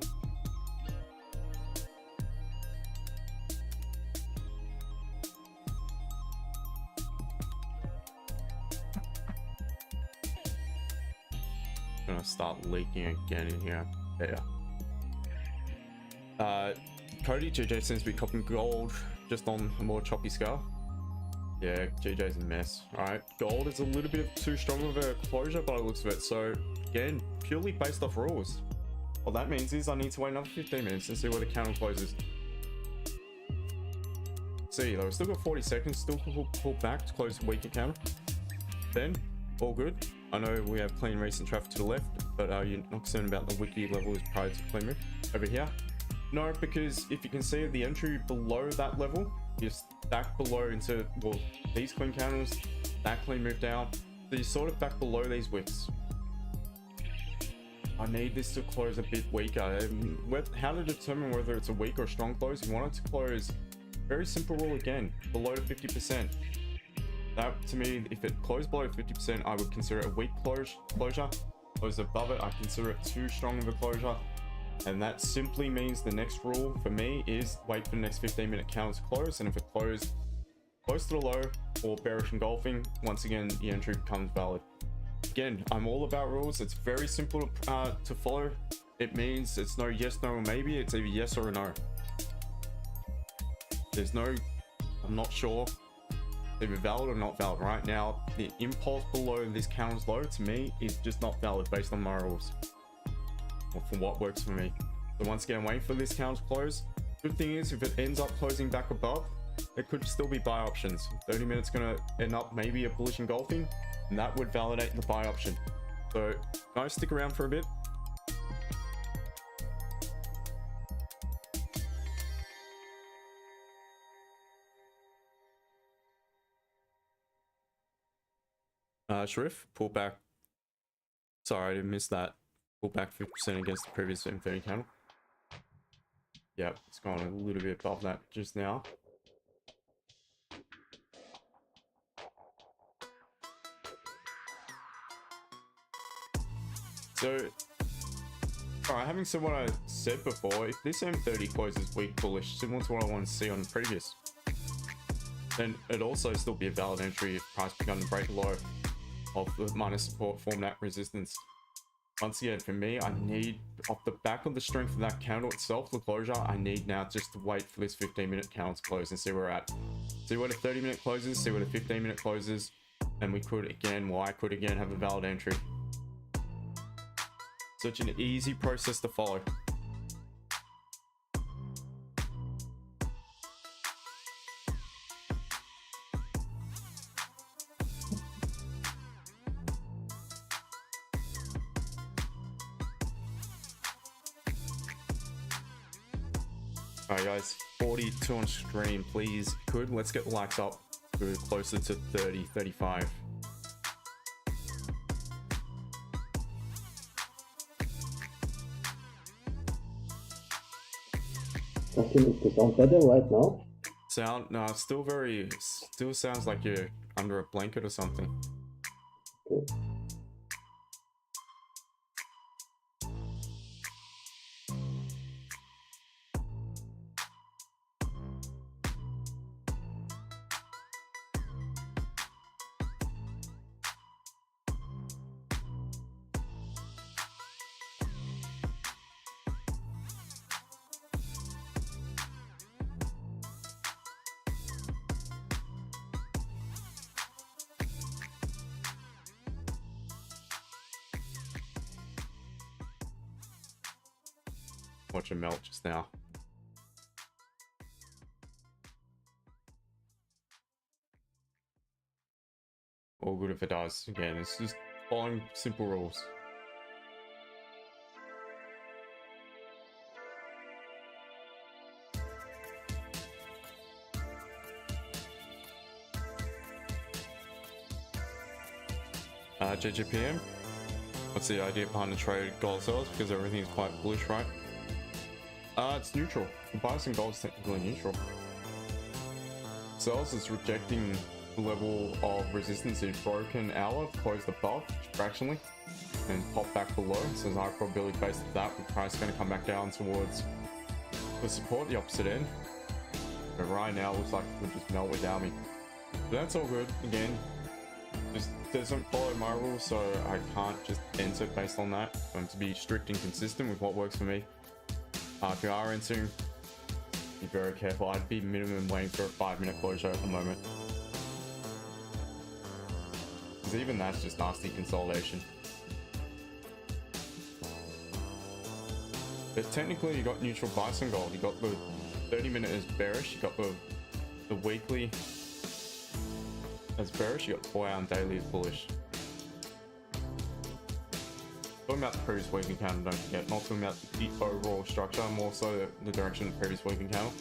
Gonna start leaking again in here. There. Cody, JJ seems to be copying gold just on a more choppy scale. Yeah, JJ's a mess. Alright, gold is a little bit too strong of a closure by the looks of it. So again, purely based off rules. What that means is I need to wait another 15 minutes and see where the candle closes. See, though, we've still got 40 seconds, still pull back to close the weaker candle. Then, all good. I know we have clean recent traffic to the left, but are you not concerned about the wiki levels prior to clean move over here? No, because if you can see the entry below that level, just back below into, well, these clean candles, that clean move down, so you're sort of back below these wicks. I need this to close a bit weaker. How to determine whether it's a weak or strong close? You want it to close, very simple rule again, below 50%. That to me, if it closed below 50%, I would consider it a weak closure. Close above it, I consider it too strong of a closure. And that simply means the next rule for me is wait for the next 15-minute candle to close. And if it closed close to the low or bearish engulfing, once again, the entry becomes valid. Again, I'm all about rules. It's very simple to follow. It means it's no yes, no, or maybe. It's either yes or a no. There's no, I'm not sure, either valid or not valid. Right now, the impulse below this candle's low to me is just not valid based on my rules. Or for what works for me. So once again, wait for this candle to close. Good thing is, if it ends up closing back above, it could still be buy options. 30 minutes gonna end up maybe a bullish engulfing, and that would validate the buy option. So guys, stick around for a bit. Sharif, pull back. Sorry, I missed that. Pull back 50% against the previous M30 candle. Yeah, it's gone a little bit above that just now. So, alright, having said what I said before, if this M30 closes weak bullish, similar to what I want to see on the previous, then it'd also still be a valid entry if price begun to break low of the minor support, form that resistance. Once again, for me, I need, off the back of the strength of that candle itself, the closure, I need now just to wait for this 15-minute candle to close and see where we're at. See where the 30-minute closes, see where the 15-minute closes, and we could again, well, I could again have a valid entry. Such an easy process to follow. Alright guys, 42 on stream, please. Could let's get the likes up to closer to 30, 35. Justin, is the sound better right now? Sound, no, still sounds like you're under a blanket or something. Okay. Watch it melt just now. All good if it does. Again, it's just following simple rules. JJPM, what's the idea behind the trade gold sales? Because everything is quite bullish, right? It's neutral. Bias in gold is technically neutral. Sales is rejecting the level of resistance in broken hour, closed above fractionally, and pop back below. So there's a high probability based on that, the price is going to come back down towards the support, the opposite end. But right now, it looks like it could just melt without me. But that's all good. Again, just doesn't follow my rules, so I can't just enter based on that. I'm to be strict and consistent with what works for me. If you are entering, be very careful. I'd be minimum waiting for a 5-minute closure at the moment. Because even that's just nasty consolidation. But technically you got neutral bias on gold. You got the 30-minute as bearish, you got the weekly as bearish, you got 4-hour and daily as bullish. Talking about the previous weekly candle, don't forget, not talking about the overall structure, more so the direction of the previous weekly candle.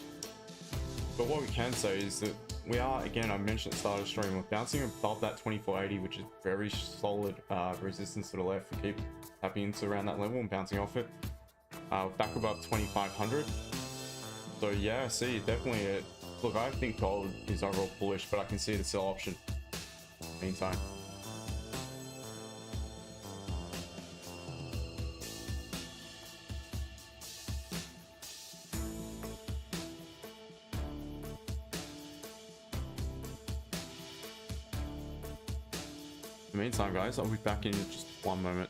But what we can say is that we are, again, I mentioned at the start of the stream, we're bouncing above that 2480, which is very solid resistance to the left. We keep tapping into around that level and bouncing off it. Back above 2,500. So yeah, see, definitely it. Look, I think gold is overall bullish, but I can see the sell option. Meantime. In the meantime, guys, I'll be back in just one moment.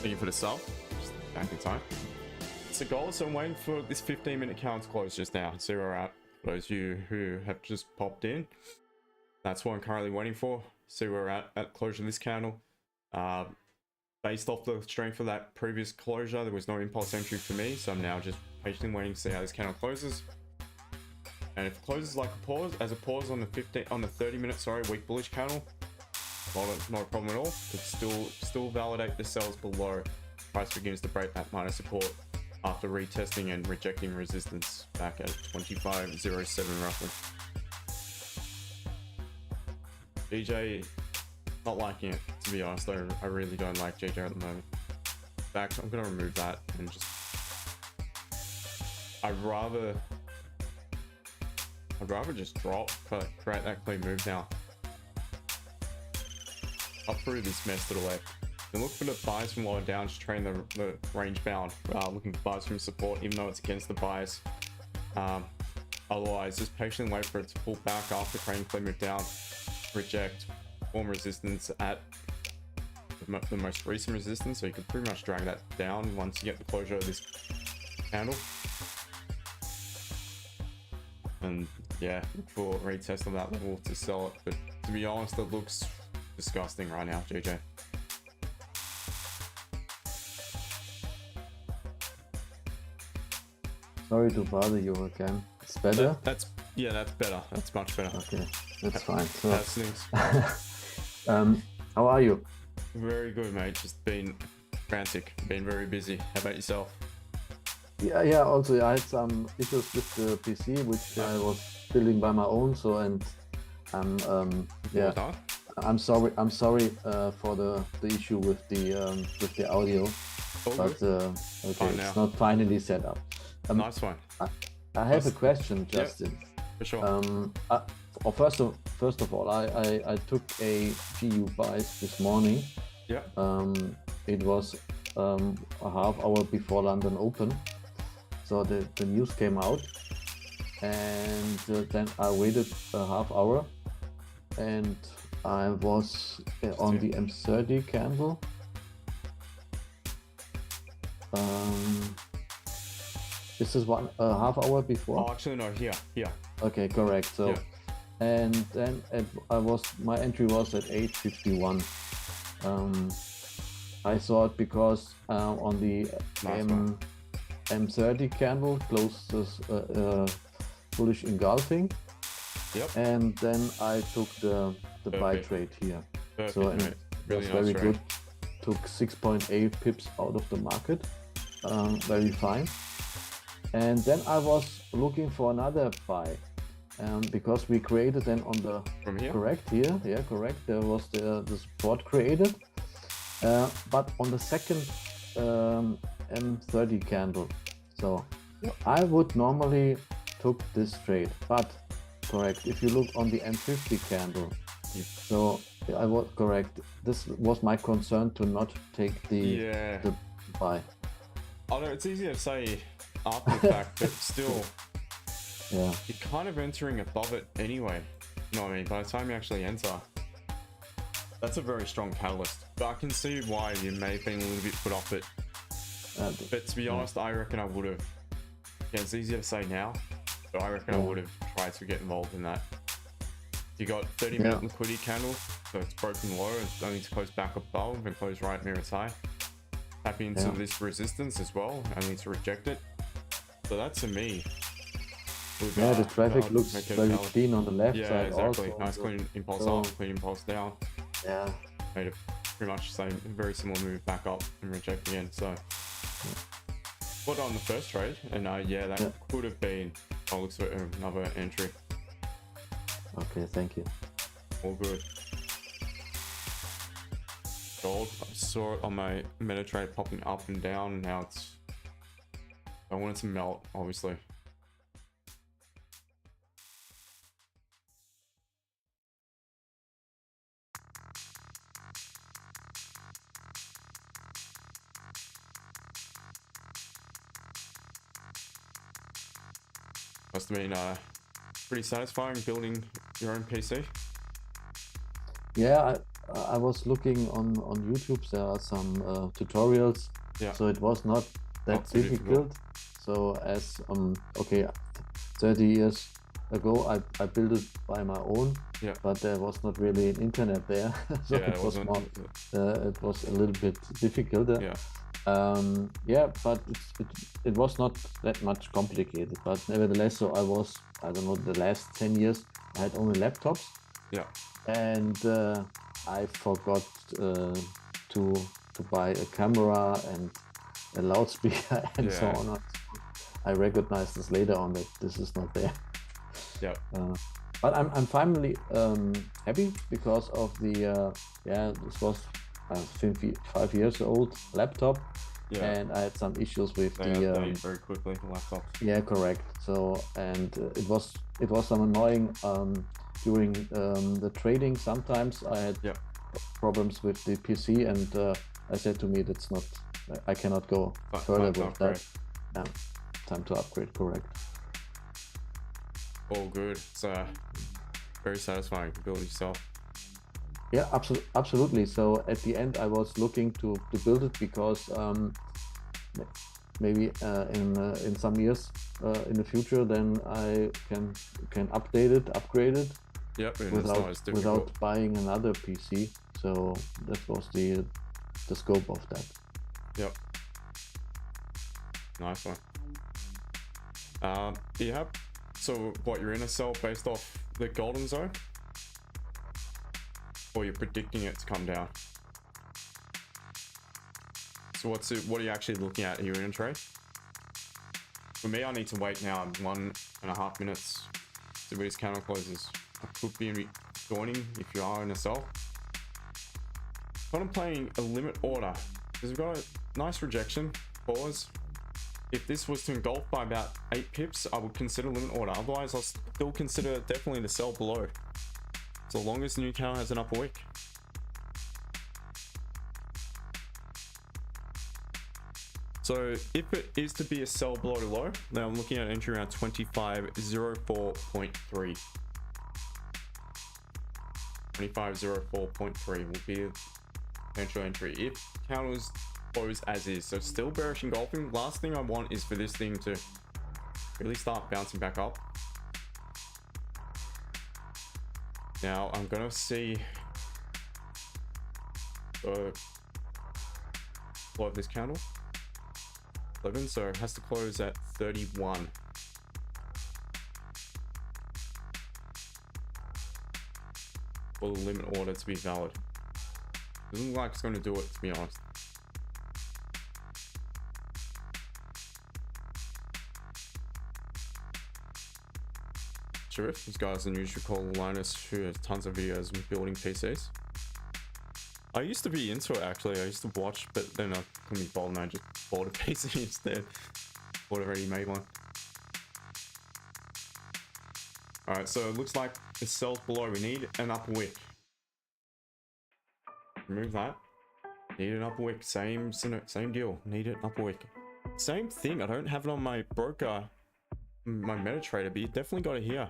Thank you for the sub. Just back in time. So goals, so I'm waiting for this 15-minute count to close just now. See where we're at. For those of you who have just popped in, that's what I'm currently waiting for. See where we're at closure of this candle. Based off the strength of that previous closure, there was no impulse entry for me, so I'm now just patiently waiting to see how this candle closes. And if it closes like a pause, as a pause on the 30-minute, weak bullish candle, not a problem at all. It still validate the sells below. Price begins to break that minor support after retesting and rejecting resistance back at 25.07 roughly. GJ, not liking it, to be honest. I really don't like GJ at the moment. In fact, I'm gonna remove that and just. I'd rather just drop, create that clean move now. Up through this mess to the left. Then look for the bias from lower down, just train the range bound. Looking for bias from support, even though it's against the bias. Otherwise, just patiently wait for it to pull back after creating clean move down, reject, form resistance at the most recent resistance. So you can pretty much drag that down once you get the closure of this candle. And yeah, look for a retest of that level to sell it. But to be honest, it looks disgusting right now, JJ. Sorry to bother you again. It's better? That's better. That's much better. Okay, that's fine. So, How's things? how are you? Very good, mate. Just been frantic, been very busy. How about yourself? Yeah. Also, I had some issues with the PC, which I was building by my own. So, and yeah. Well done. I'm sorry for the issue with the audio, but okay, it's not finally set up. Nice one. I have a question, Justin. For sure. First of all, I took a GU buys this morning. Yeah. It was a half hour before London Open, so the news came out, and then I waited a half hour, and I was on the M30 candle. This is half hour before. Oh, actually no, here. Okay, correct. So, yeah. And then my entry was at 8:51. I saw it because on the M30 candle closes bullish engulfing. Yep. And then I took the buy trade here. Perfect, so and mate. it was very good. Took 6.8 pips out of the market. Very fine. And then I was looking for another buy. because we created then on the From here? correct here, yeah, correct. There was the support created, but on the second M30 candle. So I would normally took this trade, but correct. If you look on the M50 candle, so I was correct. This was my concern to not take the buy. I know it's easy to say after the fact, but still, Yeah. you're kind of entering above it anyway. You know what I mean? By the time you actually enter, that's a very strong catalyst. But I can see why you may have been a little bit put off it. But to be honest, I reckon I would have. Yeah, it's easier to say now, but I reckon I would have tried to get involved in that. You got 30-minute liquidity candle, so it's broken low. It's only to close back above and close right near its high. Tap into this resistance as well. Only to reject it. So that's to me. Yeah, the traffic looks very clean on the left side. Yeah, exactly. Also. Nice clean impulse up, clean impulse down. Yeah. Made a pretty much the same, very similar move back up and reject again. So, what on the first trade? And yeah, that could have been. Oh, looks like another entry. Okay, thank you. All good. Gold. I saw it on my MetaTrade popping up and down. Now it's. I want it to melt, obviously. Must have been pretty satisfying building your own PC. Yeah, I was looking on YouTube. There are some tutorials. Yeah. So it was not that Not too difficult. So as okay, 30 years ago I built it by my own. Yeah. But there was not really an internet there. So Yeah, it was more, it was a little bit difficult. Yeah. Yeah, but it was not that much complicated, but nevertheless, so I don't know, the last 10 years I had only laptops. Yeah. And I forgot to buy a camera and a loudspeaker and so on. I recognized this later on that this is not there. Yeah. But I'm finally happy because of the this was 5 years old laptop. Yeah. And I had some issues with They update very quickly the laptops. Yeah, correct. So and it was some annoying during the trading. Sometimes I had problems with the PC, and I said to me that's not. I cannot go further with that. Yeah, time to upgrade. Correct. All good. It's very satisfying to build yourself. Yeah, absolutely. So at the end, I was looking to build it because maybe in some years in the future, then I can update it, upgrade it. Yep. Without buying another PC. So that was the scope of that. Yep. Nice one. Yeah. So what, you're in a sell based off the golden zone? Or you're predicting it to come down? So what are you actually looking at? Are you in a trade? For me, I need to wait now 1.5 minutes to where this candle closes. I could be joining if you are in a sell. But I'm playing a limit order because we've got a nice rejection pause. If this was to engulf by about 8 pips, I would consider limit order. Otherwise, I'll still consider definitely the sell below. So long as the new candle has an upper wick. So if it is to be a sell below to low, then I'm looking at entry around 2504.3. 2504.3 will be a potential entry if candles close as is. So still bearish engulfing. Last thing I want is for this thing to really start bouncing back up. Now I'm gonna see the flow of this candle. 11, so it has to close at 31. For the limit order to be valid. Doesn't look like it's going to do it, to be honest. Sharif. This guy's an usual call Linus who has tons of videos of building PCs. I used to be into it actually. I used to watch, but then I couldn't be bothered and I just bought a PC instead. Bought already made one. Alright, so it looks like it sells below. We need an upper wick. Remove that. Need an upper wick. Same deal. Need an upper wick. Same thing. I don't have it on my broker, my MetaTrader, but you definitely got it here.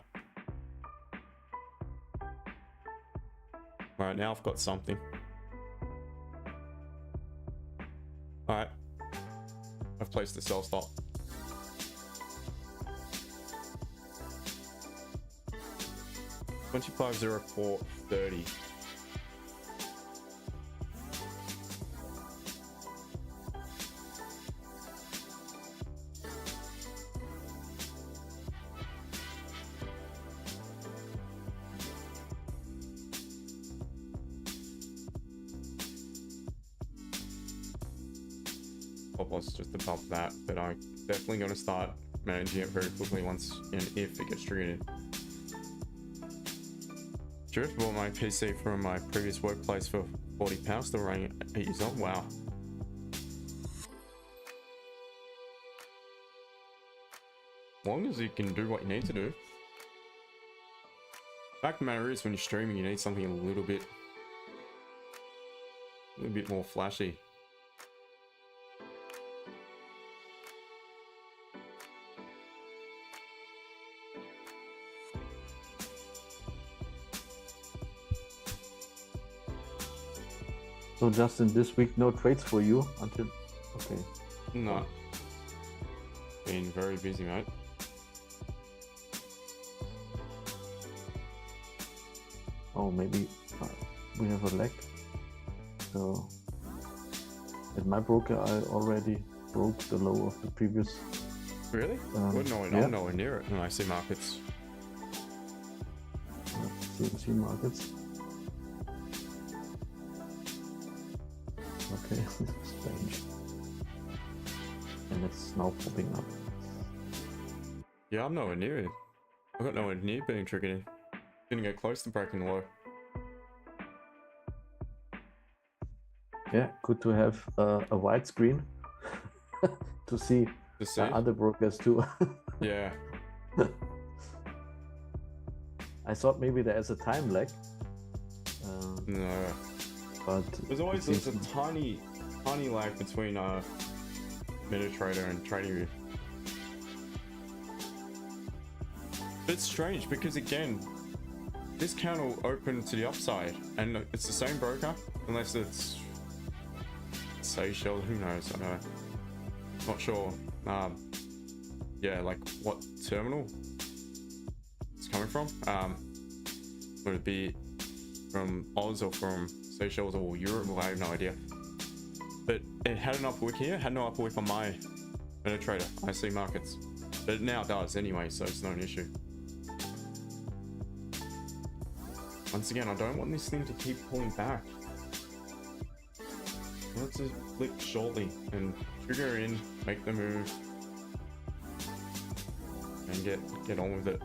Alright, now I've got something. Alright. I've placed the sell stop. $25.04.30. Stop loss just above that, but I'm definitely going to start managing it very quickly once and if it gets triggered. Just bought my PC from my previous workplace for £40, still running 8 years old. Wow. As long as you can do what you need to do. Fact of the matter is, when you're streaming, you need something a little bit more flashy. So Justin, this week no trades for you until, okay. No. Been very busy, mate. Oh, maybe we have a lag. So at my broker, I already broke the low of the previous. Really? Well, no, yeah. I'm nowhere near it when I see markets. CMC markets. Okay, strange. And it's now popping up. Yeah, I'm nowhere near it. I got nowhere near being triggered in. Didn't get close to breaking the low. Yeah, good to have a wide screen to see other brokers too. Yeah. I thought maybe there is a time lag. No. But there's always a tiny lag between MetaTrader and TradingView. But it's strange because again, this count will open to the upside and it's the same broker unless it's Seychelles, who knows, I don't know. Not sure. Yeah, like what terminal it's coming from. Would it be from Oz or from Seychelles or Europe? Well, I have no idea. But it had an upper wick here, had no upper wick on my MetaTrader. I see markets. But it now does anyway, so it's not an issue. Once again, I don't want this thing to keep pulling back. I want it to flip shortly and trigger in, make the move, and get on with it.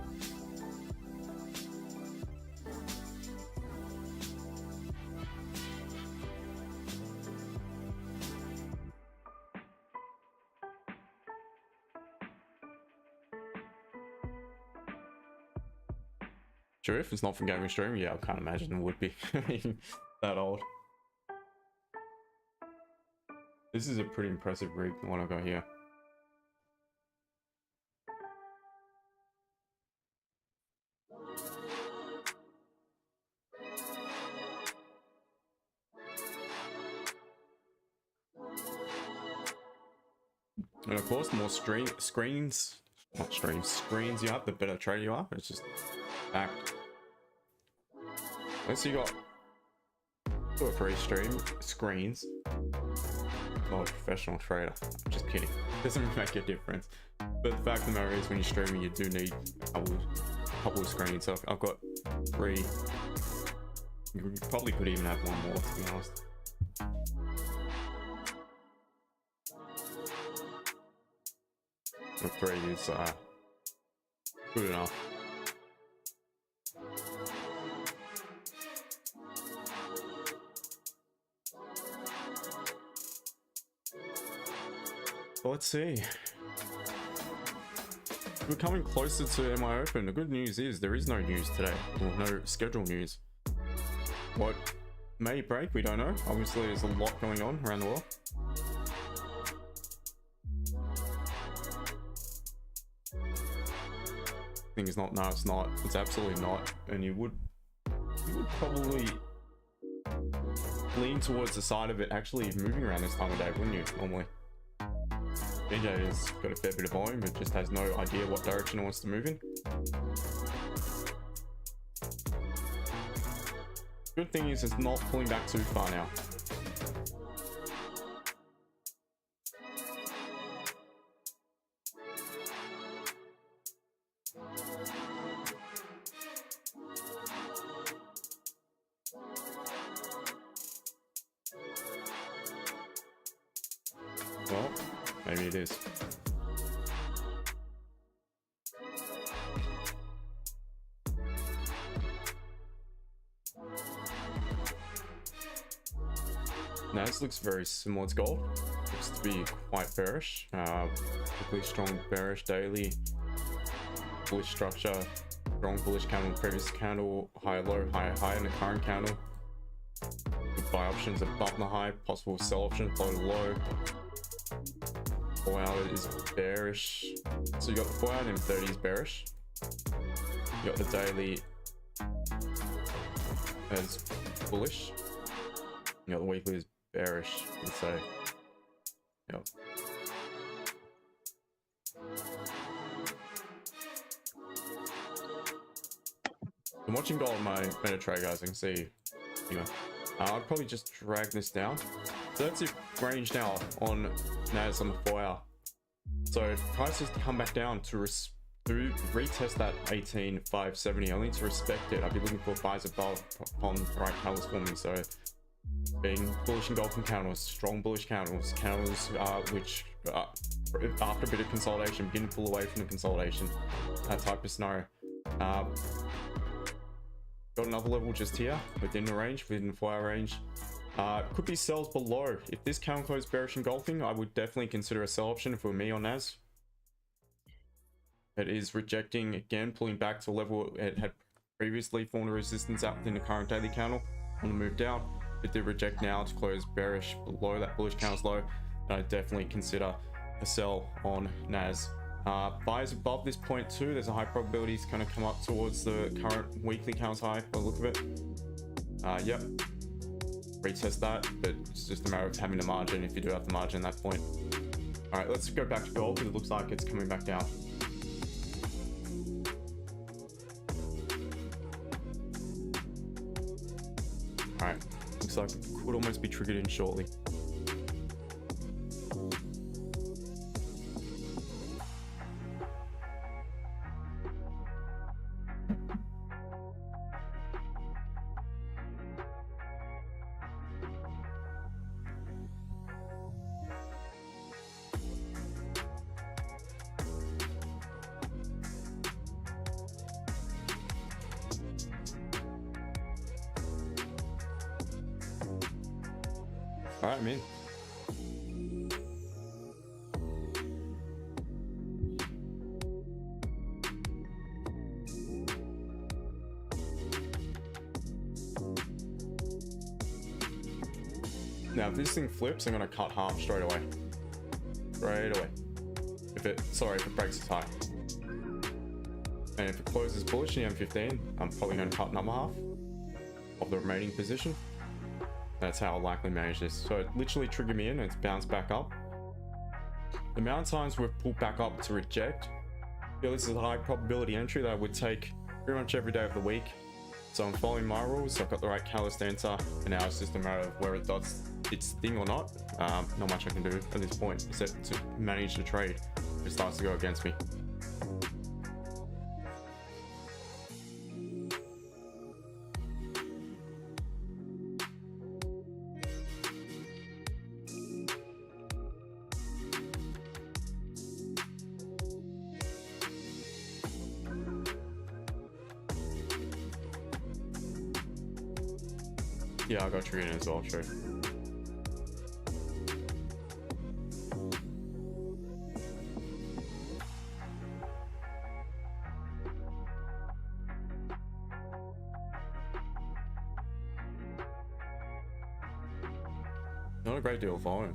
Sure, if it's not from gaming stream, yeah, I can't imagine it would be that old. This is a pretty impressive rig, the one I got here. And of course, the more screens you have, the better trader you are. It's just fact. Unless you got 2 or 3 screens. Not a professional trader. I'm just kidding. Doesn't make a difference. But the fact of the matter is, when you're streaming, you do need a couple of screens. So I've got 3. You probably could even have 1 more, to be honest. But 3 is good enough. So let's see. We're coming closer to MI Open. The good news is there is no news today, or no scheduled news. What may break, we don't know. Obviously, there's a lot going on around the world. Thing is not. No, it's not. It's absolutely not. And you would probably lean towards the side of it actually moving around this time of day, wouldn't you? Normally. DJ has got a fair bit of volume, but just has no idea what direction it wants to move in. Good thing is it's not pulling back too far now. Well, maybe it is. Now this looks very similar to gold. Looks to be quite bearish. Particularly strong bearish daily. Bullish structure. Strong bullish candle in the previous candle. High low, high high in the current candle. Good buy options above the high. Possible sell option below the low. 4 hour is bearish. So you got the 4 hour and 30 is bearish. You got the daily as bullish. You got the weekly as bearish, I'd say. Yep. I'm watching gold on my MetaTrade, guys. I can see. Anyway, I'd probably just drag this down. So that's your range now on NAS on the 4 hour. So if prices come back down to retest that 18,570, I need to respect it. I'd be looking for buys above on the right colors for me. So being bullish engulfing candles, strong bullish candles, which after a bit of consolidation begin to pull away from the consolidation, that type of scenario. Got another level just here within the range, within the 4 hour range. Could be sells below. If this candle closed bearish engulfing, I would definitely consider a sell option if it were me on NAS. It is rejecting again, pulling back to a level it had previously formed a resistance out within the current daily candle on the move down. It did reject now to close bearish below that bullish candle's low. I definitely consider a sell on NAS. Buys above this point too. There's a high probability it's going to come up towards the current weekly candle's high by the look of it. Yep. Retest that, but it's just a matter of having the margin if you do have the margin at that point. All right, let's go back to gold because it looks like it's coming back down. All right, looks like it could almost be triggered in shortly. All right, man. Now, if this thing flips, I'm gonna cut half straight away. Straight away. If it breaks its high. And if it closes bullish in the M15, I'm probably gonna cut another half of the remaining position. That's how I'll likely manage this. So it literally triggered me in and it's bounced back up. The amount of times we've pulled back up to reject, I feel this is a high probability entry that I would take pretty much every day of the week. So I'm following my rules. I've got the right catalyst to enter, and now it's just a matter of where it does its thing or not. Not much I can do at this point except to manage the trade if it starts to go against me. Yeah, I got triggered as well, true. Not a great deal of volume.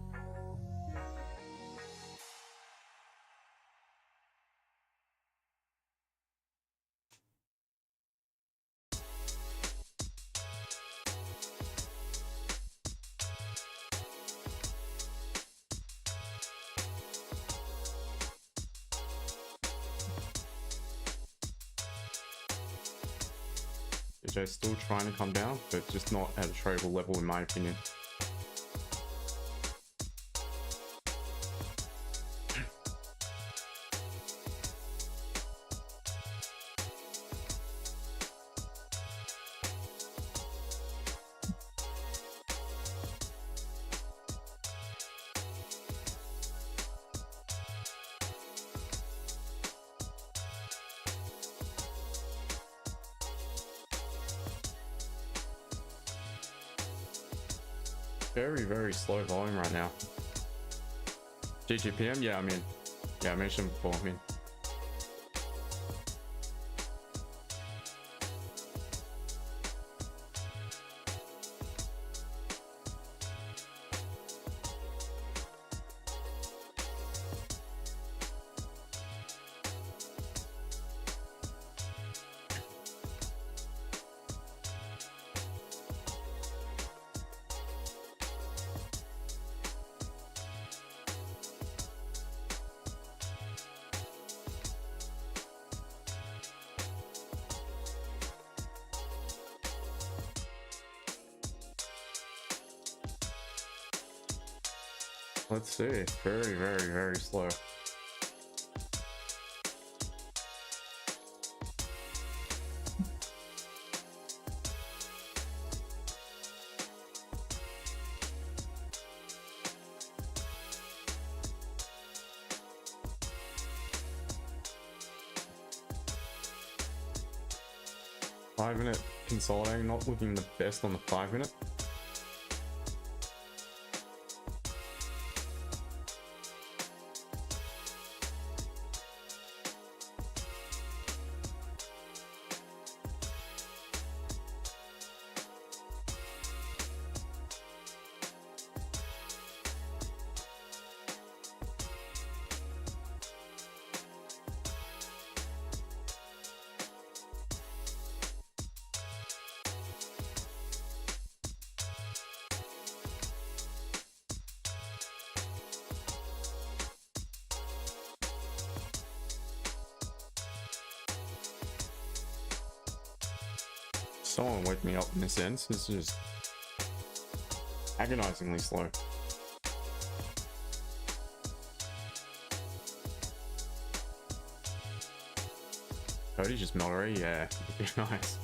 DJ's still trying to come down, but just not at a tradable level in my opinion. Very slow volume right now. GGPM, yeah, I mentioned before, I mean. Let's see, very slow. Five-minute consolidating, not looking the best on the 5-minute. Someone wake me up in this sense. This is just agonizingly slow. Cody just Mallory, yeah, it'd be nice.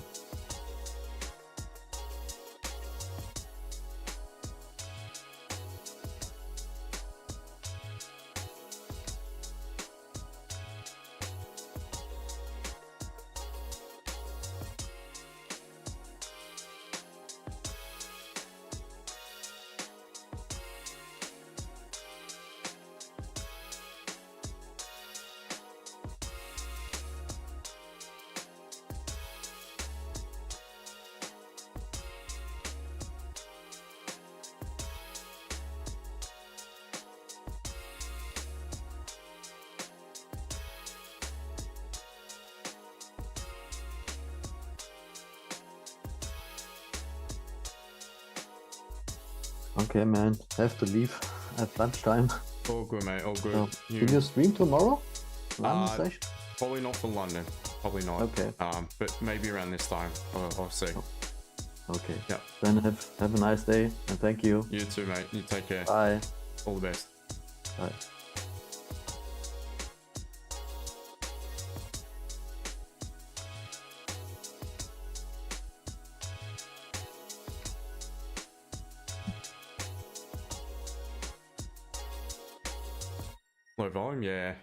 Okay, man, have to leave at lunchtime. All good, mate, all good. So, will you stream tomorrow? London session? Probably not for London, probably not. Okay. But maybe around this time, I'll see. Okay. Yeah. Then have a nice day and thank you. You too, mate. You take care. Bye. All the best. Bye. Low volume, yeah.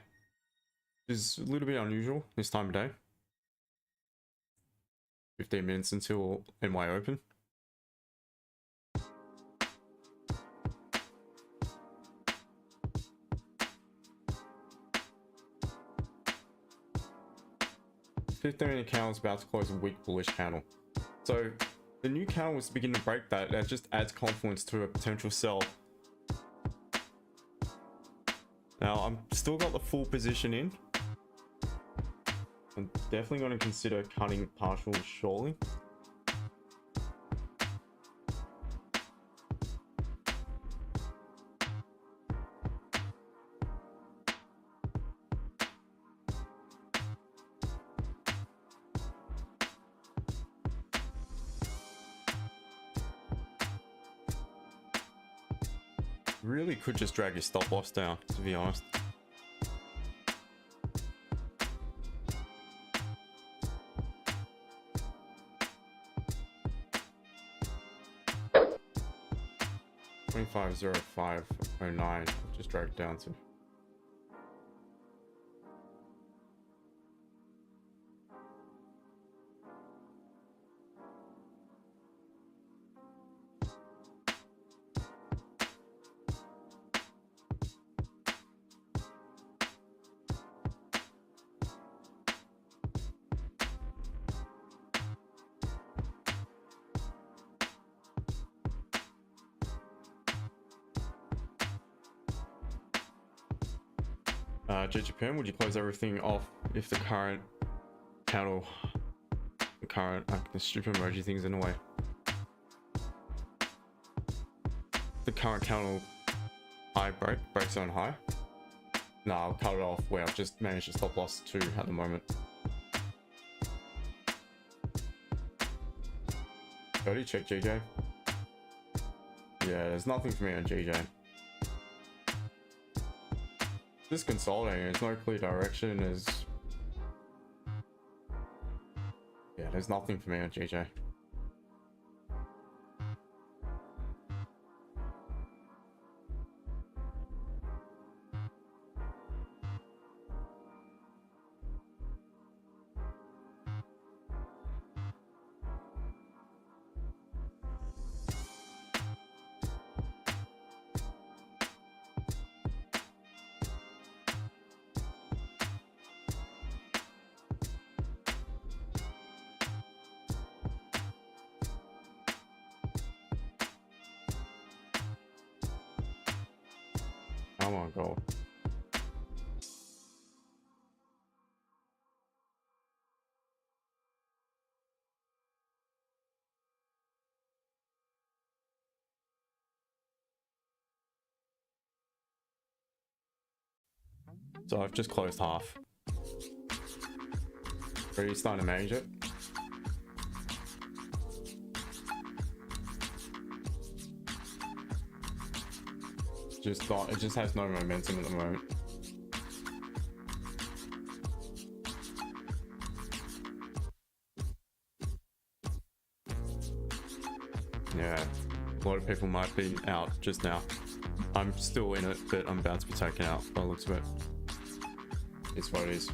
Is a little bit unusual this time of day. 15 minutes until NY Open. The 15-minute candle is about to close a weak bullish candle. So the new candle was beginning to break that. That just adds confluence to a potential sell Now I'm still got the full position in. I'm definitely going to consider cutting partial shortly. Really could just drag your stop loss down, to be honest. $25.0509. Just drag it down to. JPM, would you close everything off if the current candle, the stupid emoji thing's in the way. The current candle high breaks on high. No, I'll cut it off where I've just managed to stop loss 2 at the moment. 30, check GJ. Yeah, there's nothing for me on GJ. Just consolidating, there's no clear direction, there's nothing for me on GJ. Come on, gold. So I've just closed half. Are you starting to manage it? Just not, it just has no momentum at the moment. Yeah, a lot of people might be out just now. I'm still in it, but I'm about to be taken out by the looks of it. It's what it is.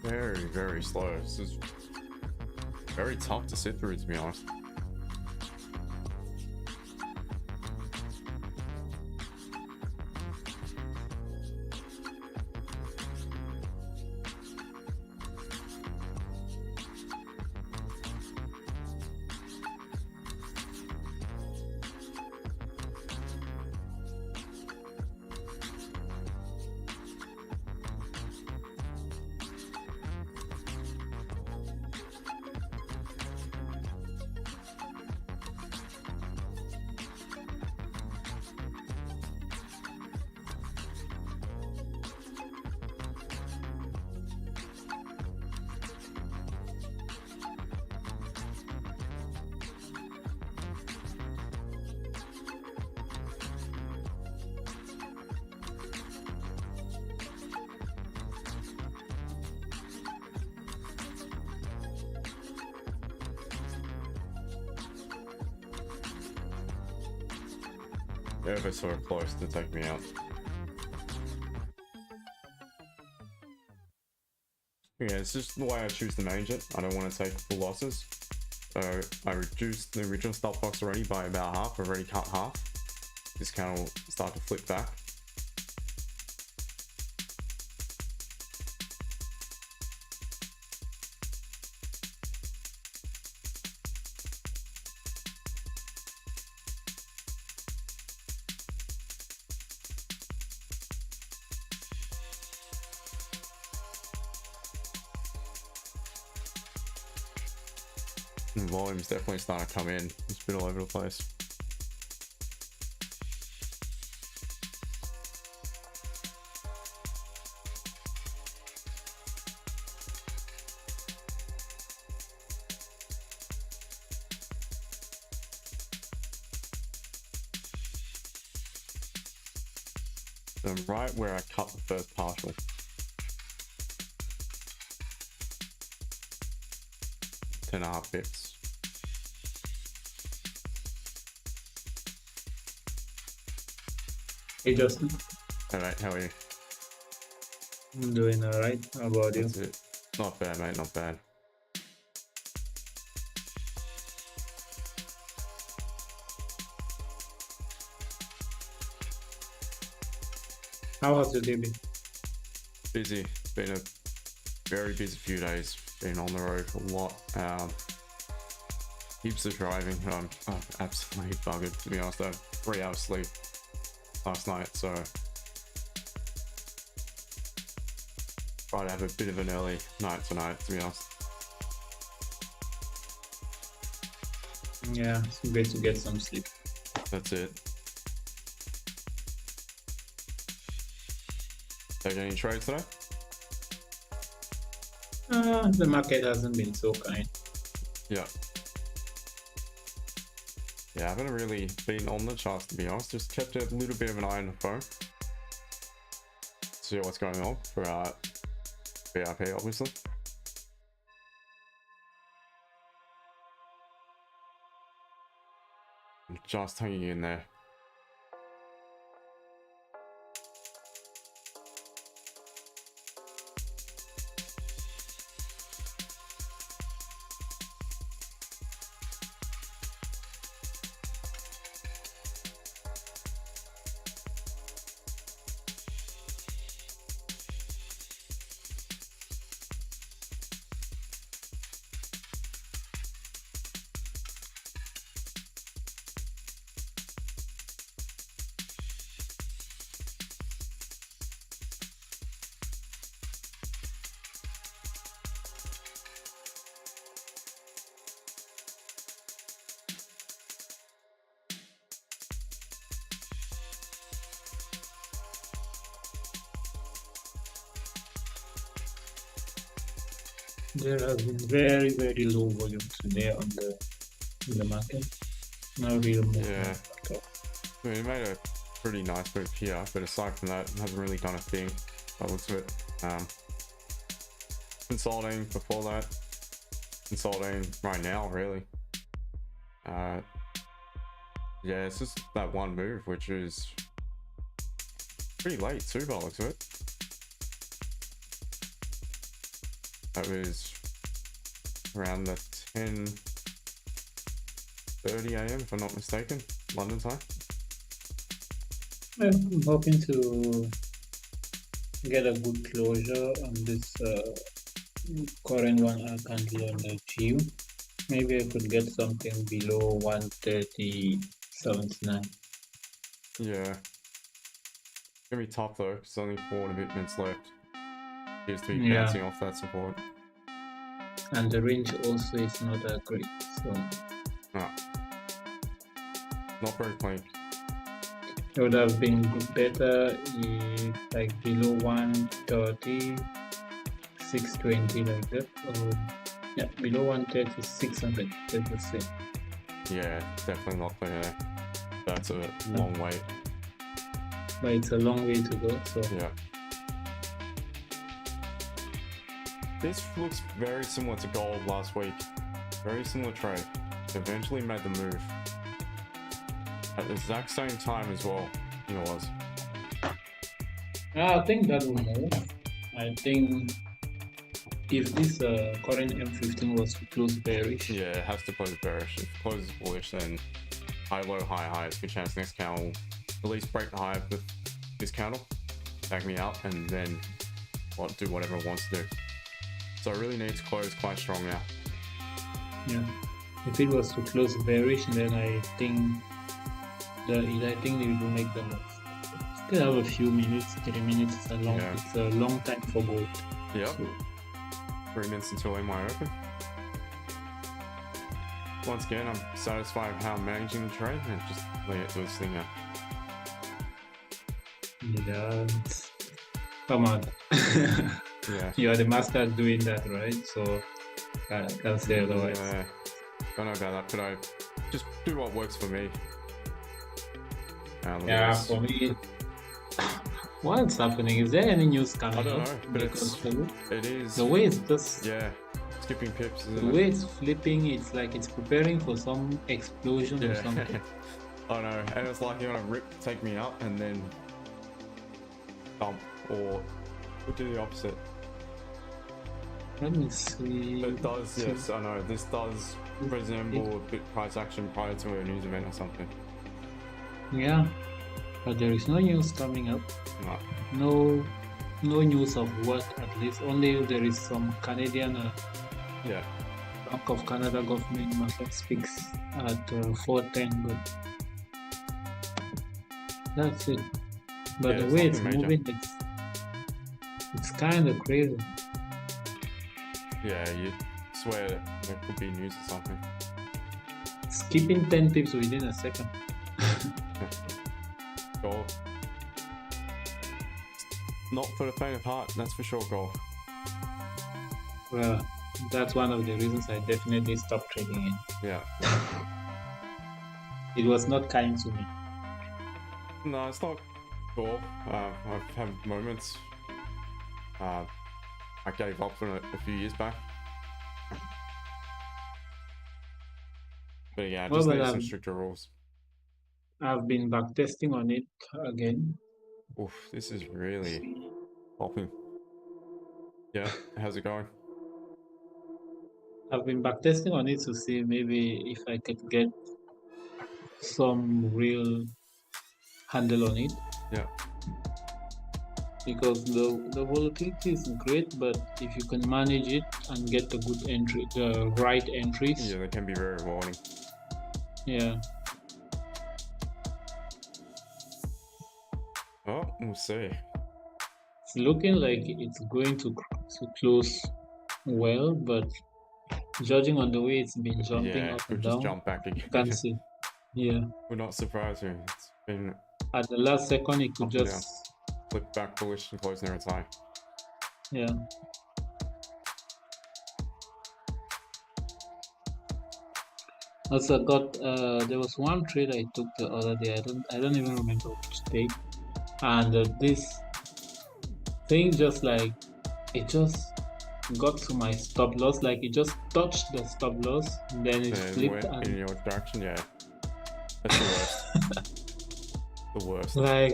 Very, very slow. This is very tough to sit through, to be honest. Ever so close to take me out. Yeah, it's just the way I choose to manage it. I don't want to take full losses. So I reduced the original stop loss already by about half. I've already cut half. This kind will start to flip back. And volume's definitely starting to come in. It's a bit all over the place. So I'm right where I cut the first partial. 10.5 bits. Hey Justin, Alright, how are you? I'm doing alright. How about you? That's it. Not bad, mate, not bad. How has your day been? Busy. Been a very busy few days. Been on the road a lot. Heaps of driving. I'm absolutely buggered, to be honest. I had 3 hours sleep last night, so try to have a bit of an early night tonight, to be honest. Yeah, it's great to get some sleep. That's it. Taking any trades today? The market hasn't been so kind. Yeah. Yeah, I haven't really been on the charts, to be honest. Just kept a little bit of an eye on the phone. See what's going on for VIP, obviously. Just hanging in there. There has been very, very low volume today on the market. No real movement. Yeah. At all. I mean, it made a pretty nice move here, but aside from that, it hasn't really done a thing by the looks of it. Consulting before that, consulting right now, really. Yeah, it's just that one move, which is pretty late too, by the looks of it. That was around the 10:30 a.m. if I'm not mistaken, London time. I'm hoping to get a good closure on this current one I currently on the GU. Maybe I could get something below 130.79. Yeah. It's gonna be tough though, because only 4 and a bit minutes left. Appears to be Yeah. bouncing off that support. And the range also is not that great, so Not very clean. it would have been better if like below 130, 620 like that, or yeah, below 130, 600, let's say. Yeah, definitely not clean there. That's a long wait. But it's a long way to go, so Yeah. This looks very similar to gold last week. Very similar trade. Eventually made the move. At the exact same time as well, it was. I think that will move. I think if this current M15 was to close bearish, Yeah, it has to close bearish. If it closes bullish, then high, low, high, high. It's a good chance next candle will at least break the high with this candle, back me out, and then do whatever it wants to do. So it really needs to close quite strong now. yeah. If it was to close bearish, then I think they will make the move. Still have a few minutes, 3 minutes. It's a long time for gold. Yep. So, 3 minutes until MI open. Once again, I'm satisfied with how I'm managing the trade and just letting it do its thing now. yeah. Come on. Yeah. You are the master at doing that, right? So I can't say otherwise. Yeah. Don't know about that, but I just do what works for me. Look at Yeah, this. for me, what's happening? Is there any news coming I don't up? know, but Because it is. the way it's just Yeah. Skipping pips, the isn't it? way it's flipping, it's like it's preparing for some explosion or Yeah. something. I know, and it's like you want to take me out and then dump, or do the opposite. Let me see. It does, yes, I know. This does resemble a bit price action prior to a news event or something. Yeah, but there is no news coming up. No. No news of what, at least. Only there is some Canadian Yeah. Bank of Canada government market speaks at 4:10, but that's it. But Yeah, the it's way it's nothing major. moving, it's kind of crazy. Yeah, you swear there could be news or something. Skipping 10 pips within a second. Gold. Not for the faint of heart, that's for sure, gold. Well, that's one of the reasons I definitely stopped trading it. Yeah. It was not kind to me. No, it's not cool. I've had moments. I gave up on it a few years back. But yeah, I just Well, need but, some stricter rules. I've been backtesting on it again. Oof, this is really popping. Yeah, how's it going? I've been backtesting on it to see maybe if I could get some real handle on it. Yeah. Because the volatility is great, but if you can manage it and get the good entry, the right entries, Yeah, they can be very rewarding. yeah. Oh, we'll see. It's looking like it's going to close well, but judging on the way it's been jumping Yeah, up we'll and just down, jump back again. you can see. Yeah, Would not surprise me. It's been at the last second it could Up and just, flipped back bullish and closed near its high. yeah. Also got there was one trade I took the other day. I don't even remember which day, and this thing just like it just got to my stop loss, like it just touched the stop loss, then it And flipped went and in your direction, yeah. That's the worst. The worst. like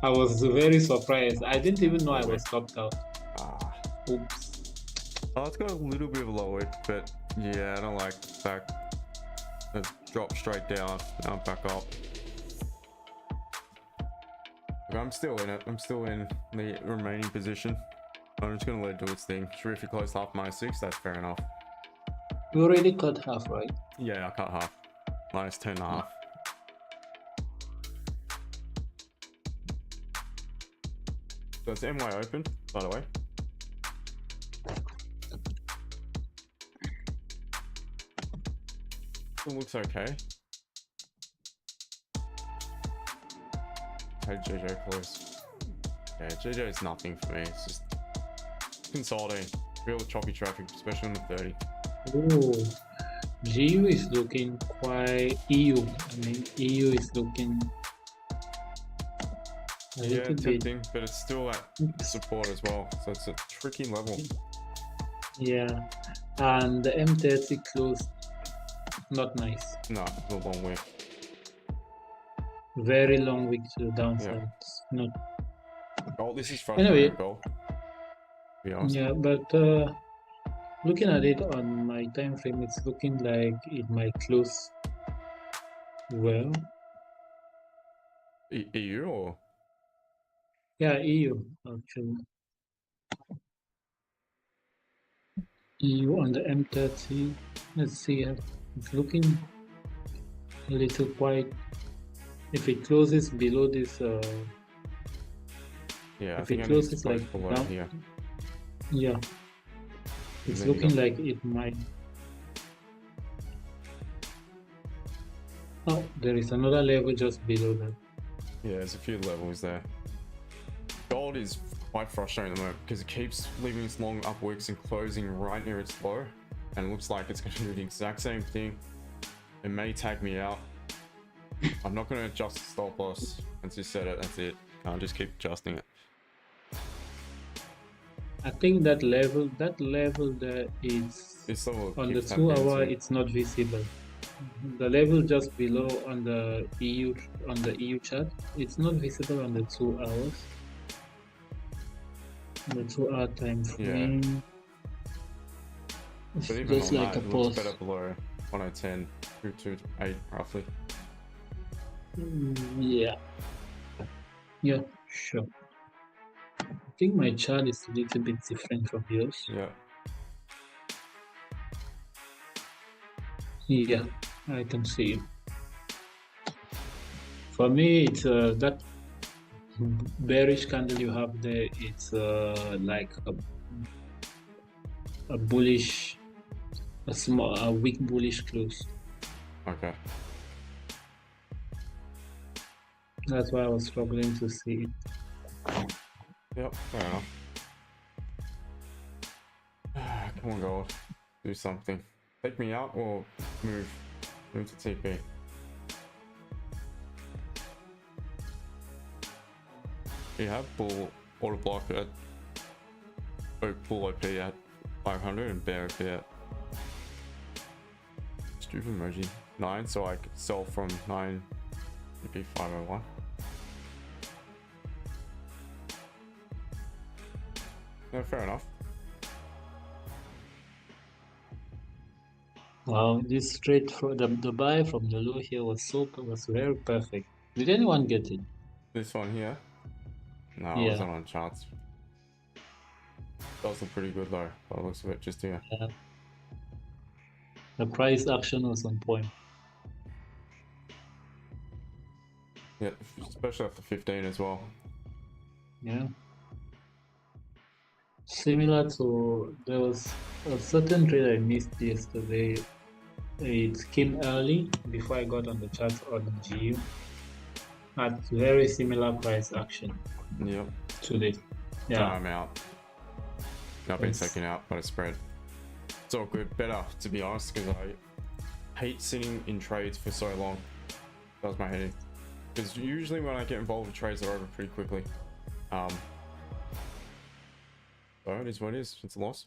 I was very surprised. I didn't even know I was stopped out. Ah. Oops. Oh, it's got a little bit of a low wick, but Yeah, I don't like the fact it dropped straight down, now back up. Look, I'm still in it. I'm still in the remaining position. I'm just gonna let it do its thing. Terrific close half -6. That's fair enough. You already cut half, right? Yeah, I cut half. -10.5. So it's MY open, by the way. It looks okay. Hey, JJ close. Yeah, JJ is nothing for me. It's just consolidating. Real choppy traffic, especially on the 30. Oh, GU is looking quite EU. I mean, EU is looking a Yeah, little bit. tempting, but it's still at support as well. So it's a tricky level. Yeah, and the M30 closed. Not nice. No, a long way. Very long wick to the downside. Yeah. Not. Gold, this is frustrating. Anyway. Gold. To be honest. Yeah, but looking at it on my time frame, it's looking like it might close well. EU or? Yeah, EU actually. EU on the M30. Let's see. It's looking a little quite. If it closes below this, Yeah, I if think it I need to closes close like below down, here. yeah, it's then you looking got- like it might. Oh, there is another level just below that. Yeah, there's a few levels there. Gold is quite frustrating at the moment because it keeps leaving its long upwicks and closing right near its low, and it looks like it's going to do the exact same thing. It may tag me out. I'm not going to adjust the stop loss. Once you set it, that's it. Can't just keep adjusting it. I think that level there is This level on the keeps 2 tapping hour. into. It's not visible. The level just below on the EU chart. It's not visible on the 2 hours. On the 2 hour time frame. It's But even just on like that, a it looks pause. better below 1010, 228 roughly. Yeah. Yeah, sure. I think my chart is a little bit different from yours. Yeah. Yeah, I can see it. For me, it's that bearish candle you have there. It's like a bullish, a weak bullish close. Okay. That's why I was struggling to see it. Yep, fair enough. Come on, gold. Do something. Take me out or move to TP. You have bull order block at bull OP at 500 and bear OP at stupid emoji 9, so I could sell from 9 to be 501. No, fair enough. Wow, this trade for the buy from the low here was very perfect. Did anyone get it? This one here. No, I Yeah. wasn't on charts. Does look pretty good though, by the looks of it, just here. Yeah. The price action was on point. Yeah, especially after 15 as well. Yeah. Similar to, there was a certain trade I missed yesterday. It came early before I got on the chart on GU. At very similar price action Yep. to this. Yeah. Time out. I've been Yes. taken out by the spread. It's all good. Better, to be honest, because I hate sitting in trades for so long. That was my headache. Because usually when I get involved with trades, they're over pretty quickly. So it is what it is. It's a loss.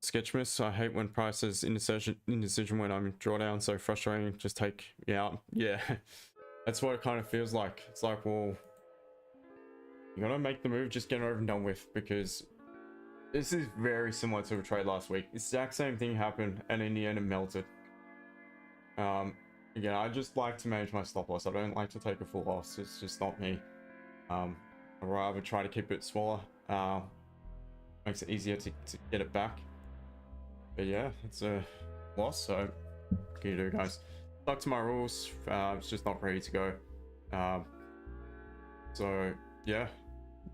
Sketchmas, I hate when prices indecision when I'm drawdown, so frustrating. Just take me out. Yeah, that's what it kind of feels like. It's like, well, you gotta make the move, just get it over and done with, because This is very similar to a trade last week. The exact same thing happened, and in the end it melted. Again, I just like to manage my stop loss. I don't like to take a full loss. It's just not me. I'd rather try to keep it smaller. Makes it easier to get it back. But yeah, it's a loss, so what can you do, guys? Stuck to my rules. It's just not ready to go. So yeah.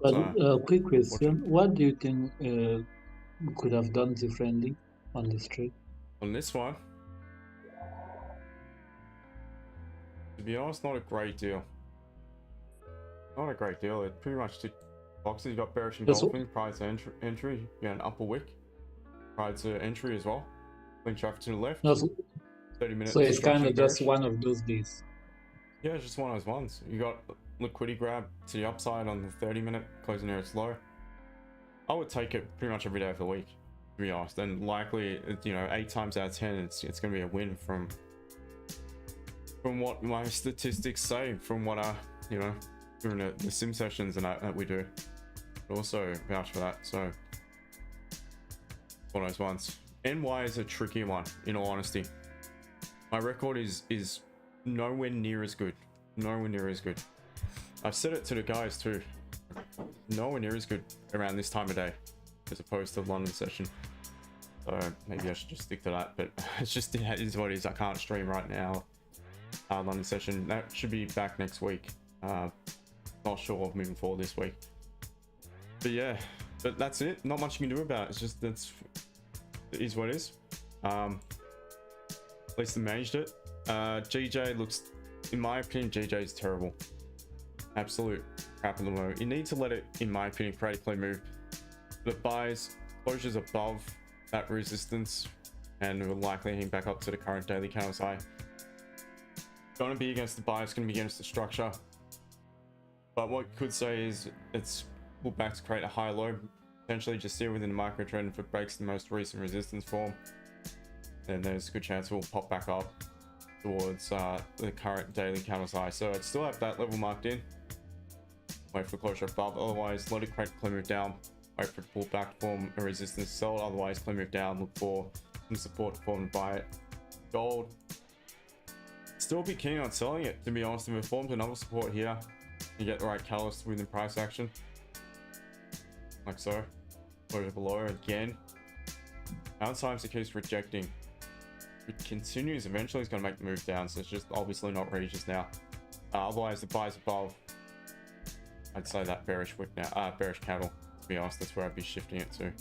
But quick question: what do you think we could have done differently on this trade? On this one, to be honest, not a great deal. Not a great deal. It pretty much ticked boxes. You got bearish engulfing prior to entry. You got an upper wick prior to entry as well. Link traffic to the left. No, 30 minutes. so it's kind of just bearish. one of those days. Yeah, it's just one of those ones. You got liquidity grab to the upside on the 30-minute, closing near its low. I would take it pretty much every day of the week, to be honest. And likely, you know, 8 times out of 10, it's going to be a win from what my statistics say, from what I, you know, during the sim sessions and that we do. I also vouch for that. So one of those ones. NY is a tricky one, in all honesty. My record is nowhere near as good. Nowhere near as good. I've said it to the guys too. Nowhere near as good around this time of day as opposed to London session. So maybe I should just stick to that. But it's just, it is what it is. I can't stream right now. London session, that should be back next week. Not sure of moving forward this week. But yeah, but that's it. Not much you can do about it. It's just, it is what it is. At least they managed it. GJ looks, in my opinion, GJ is terrible. Absolute crap at the moment. You need to let it, in my opinion, create a clear move that buys closures above that resistance and will likely hang back up to the current daily candle high. Going to be against the buy, it's going to be against the structure. But what you could say is it's pulled back to create a high low, potentially just here within the micro trend. If it breaks the most recent resistance form, then there's a good chance it will pop back up towards the current daily candle high. So I'd still have that level marked in. Wait for closure above, otherwise let it create a clear move down. Wait for it to pull back, form a resistance, sell it, otherwise clear move down, look for some support to form and buy it. Gold, still be keen on selling it, to be honest. If it forms another support here, you get the right catalyst within price action, like so. Closure below again. How times it keeps rejecting. If it continues, eventually it's going to make the move down, so it's just obviously not ready just now. Otherwise the buys above, I'd say that bearish wick now, bearish candle, to be honest. That's where I'd be shifting it to.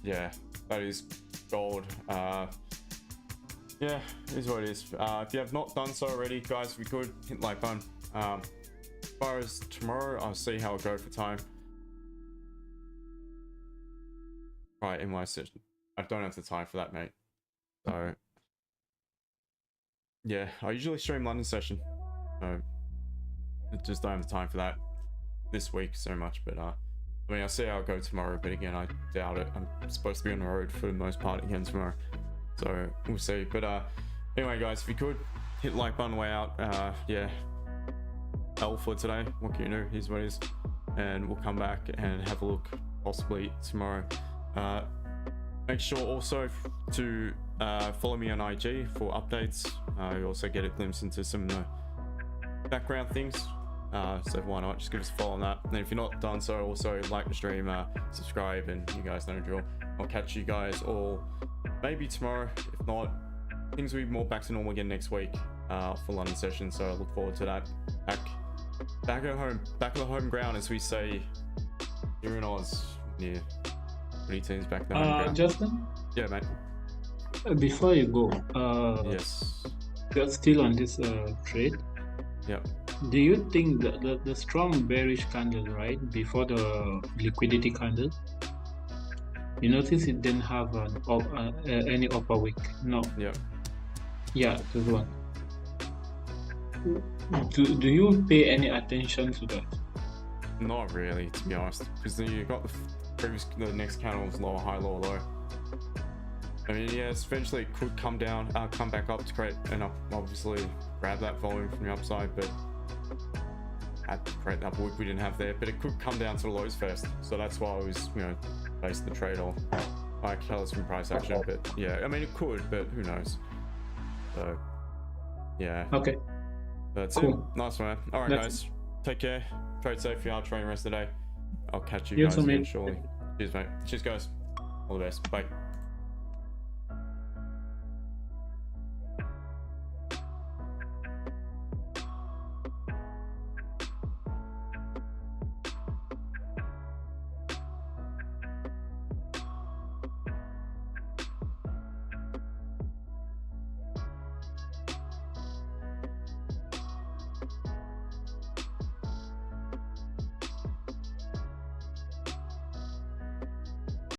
Yeah, that is gold. Yeah, it is what it is. If you have not done so already, guys, if you could hit the like button. As far as tomorrow, I'll see how it goes for time. Right, in my session, I don't have the time for that, mate. So yeah, I usually stream London session, so I just don't have the time for that this week so much. But I mean, I'll see how it goes tomorrow, but again, I doubt it. I'm supposed to be on the road for the most part again tomorrow, so we'll see. But anyway, guys, if you could hit the like button on the way out. Yeah, L for today. What can you do? Here's what it is, and we'll come back and have a look possibly tomorrow. Make sure also to follow me on IG for updates. You also get a glimpse into some of the background things, so why not just give us a follow on that. And if you're not done so, also like the stream, subscribe, and you guys know the drill. I'll catch you guys all maybe tomorrow. If not, things will be more back to normal again next week for London session, so I look forward to that. Back at home, back at the home ground, as we say here in Oz. Yeah, pretty teams back there. Justin? Yeah, mate. Before you go, Yes. you're still on this trade. Yep. Do you think that the strong bearish candle, right, before the liquidity candle, you notice it didn't have any upper wick? No. Yep. Yeah, this one. Do you pay any attention to that? Not really, to be honest, because then you got the next candle was lower high, lower low. I mean, yes, eventually it could come down, come back up to create and obviously grab that volume from the upside, but create the upward we didn't have there, but it could come down to the lows first. So that's why I was, you know, based the trade off. I tell us from price action, but yeah, I mean it could, but who knows? So yeah. Okay. That's Cool. it. Nice one, man. All right, That's guys. Take care. Trade safe. You are trading the rest of the day. I'll catch you You guys too, again mate. shortly. Cheers, mate. Cheers, guys. All the best. Bye.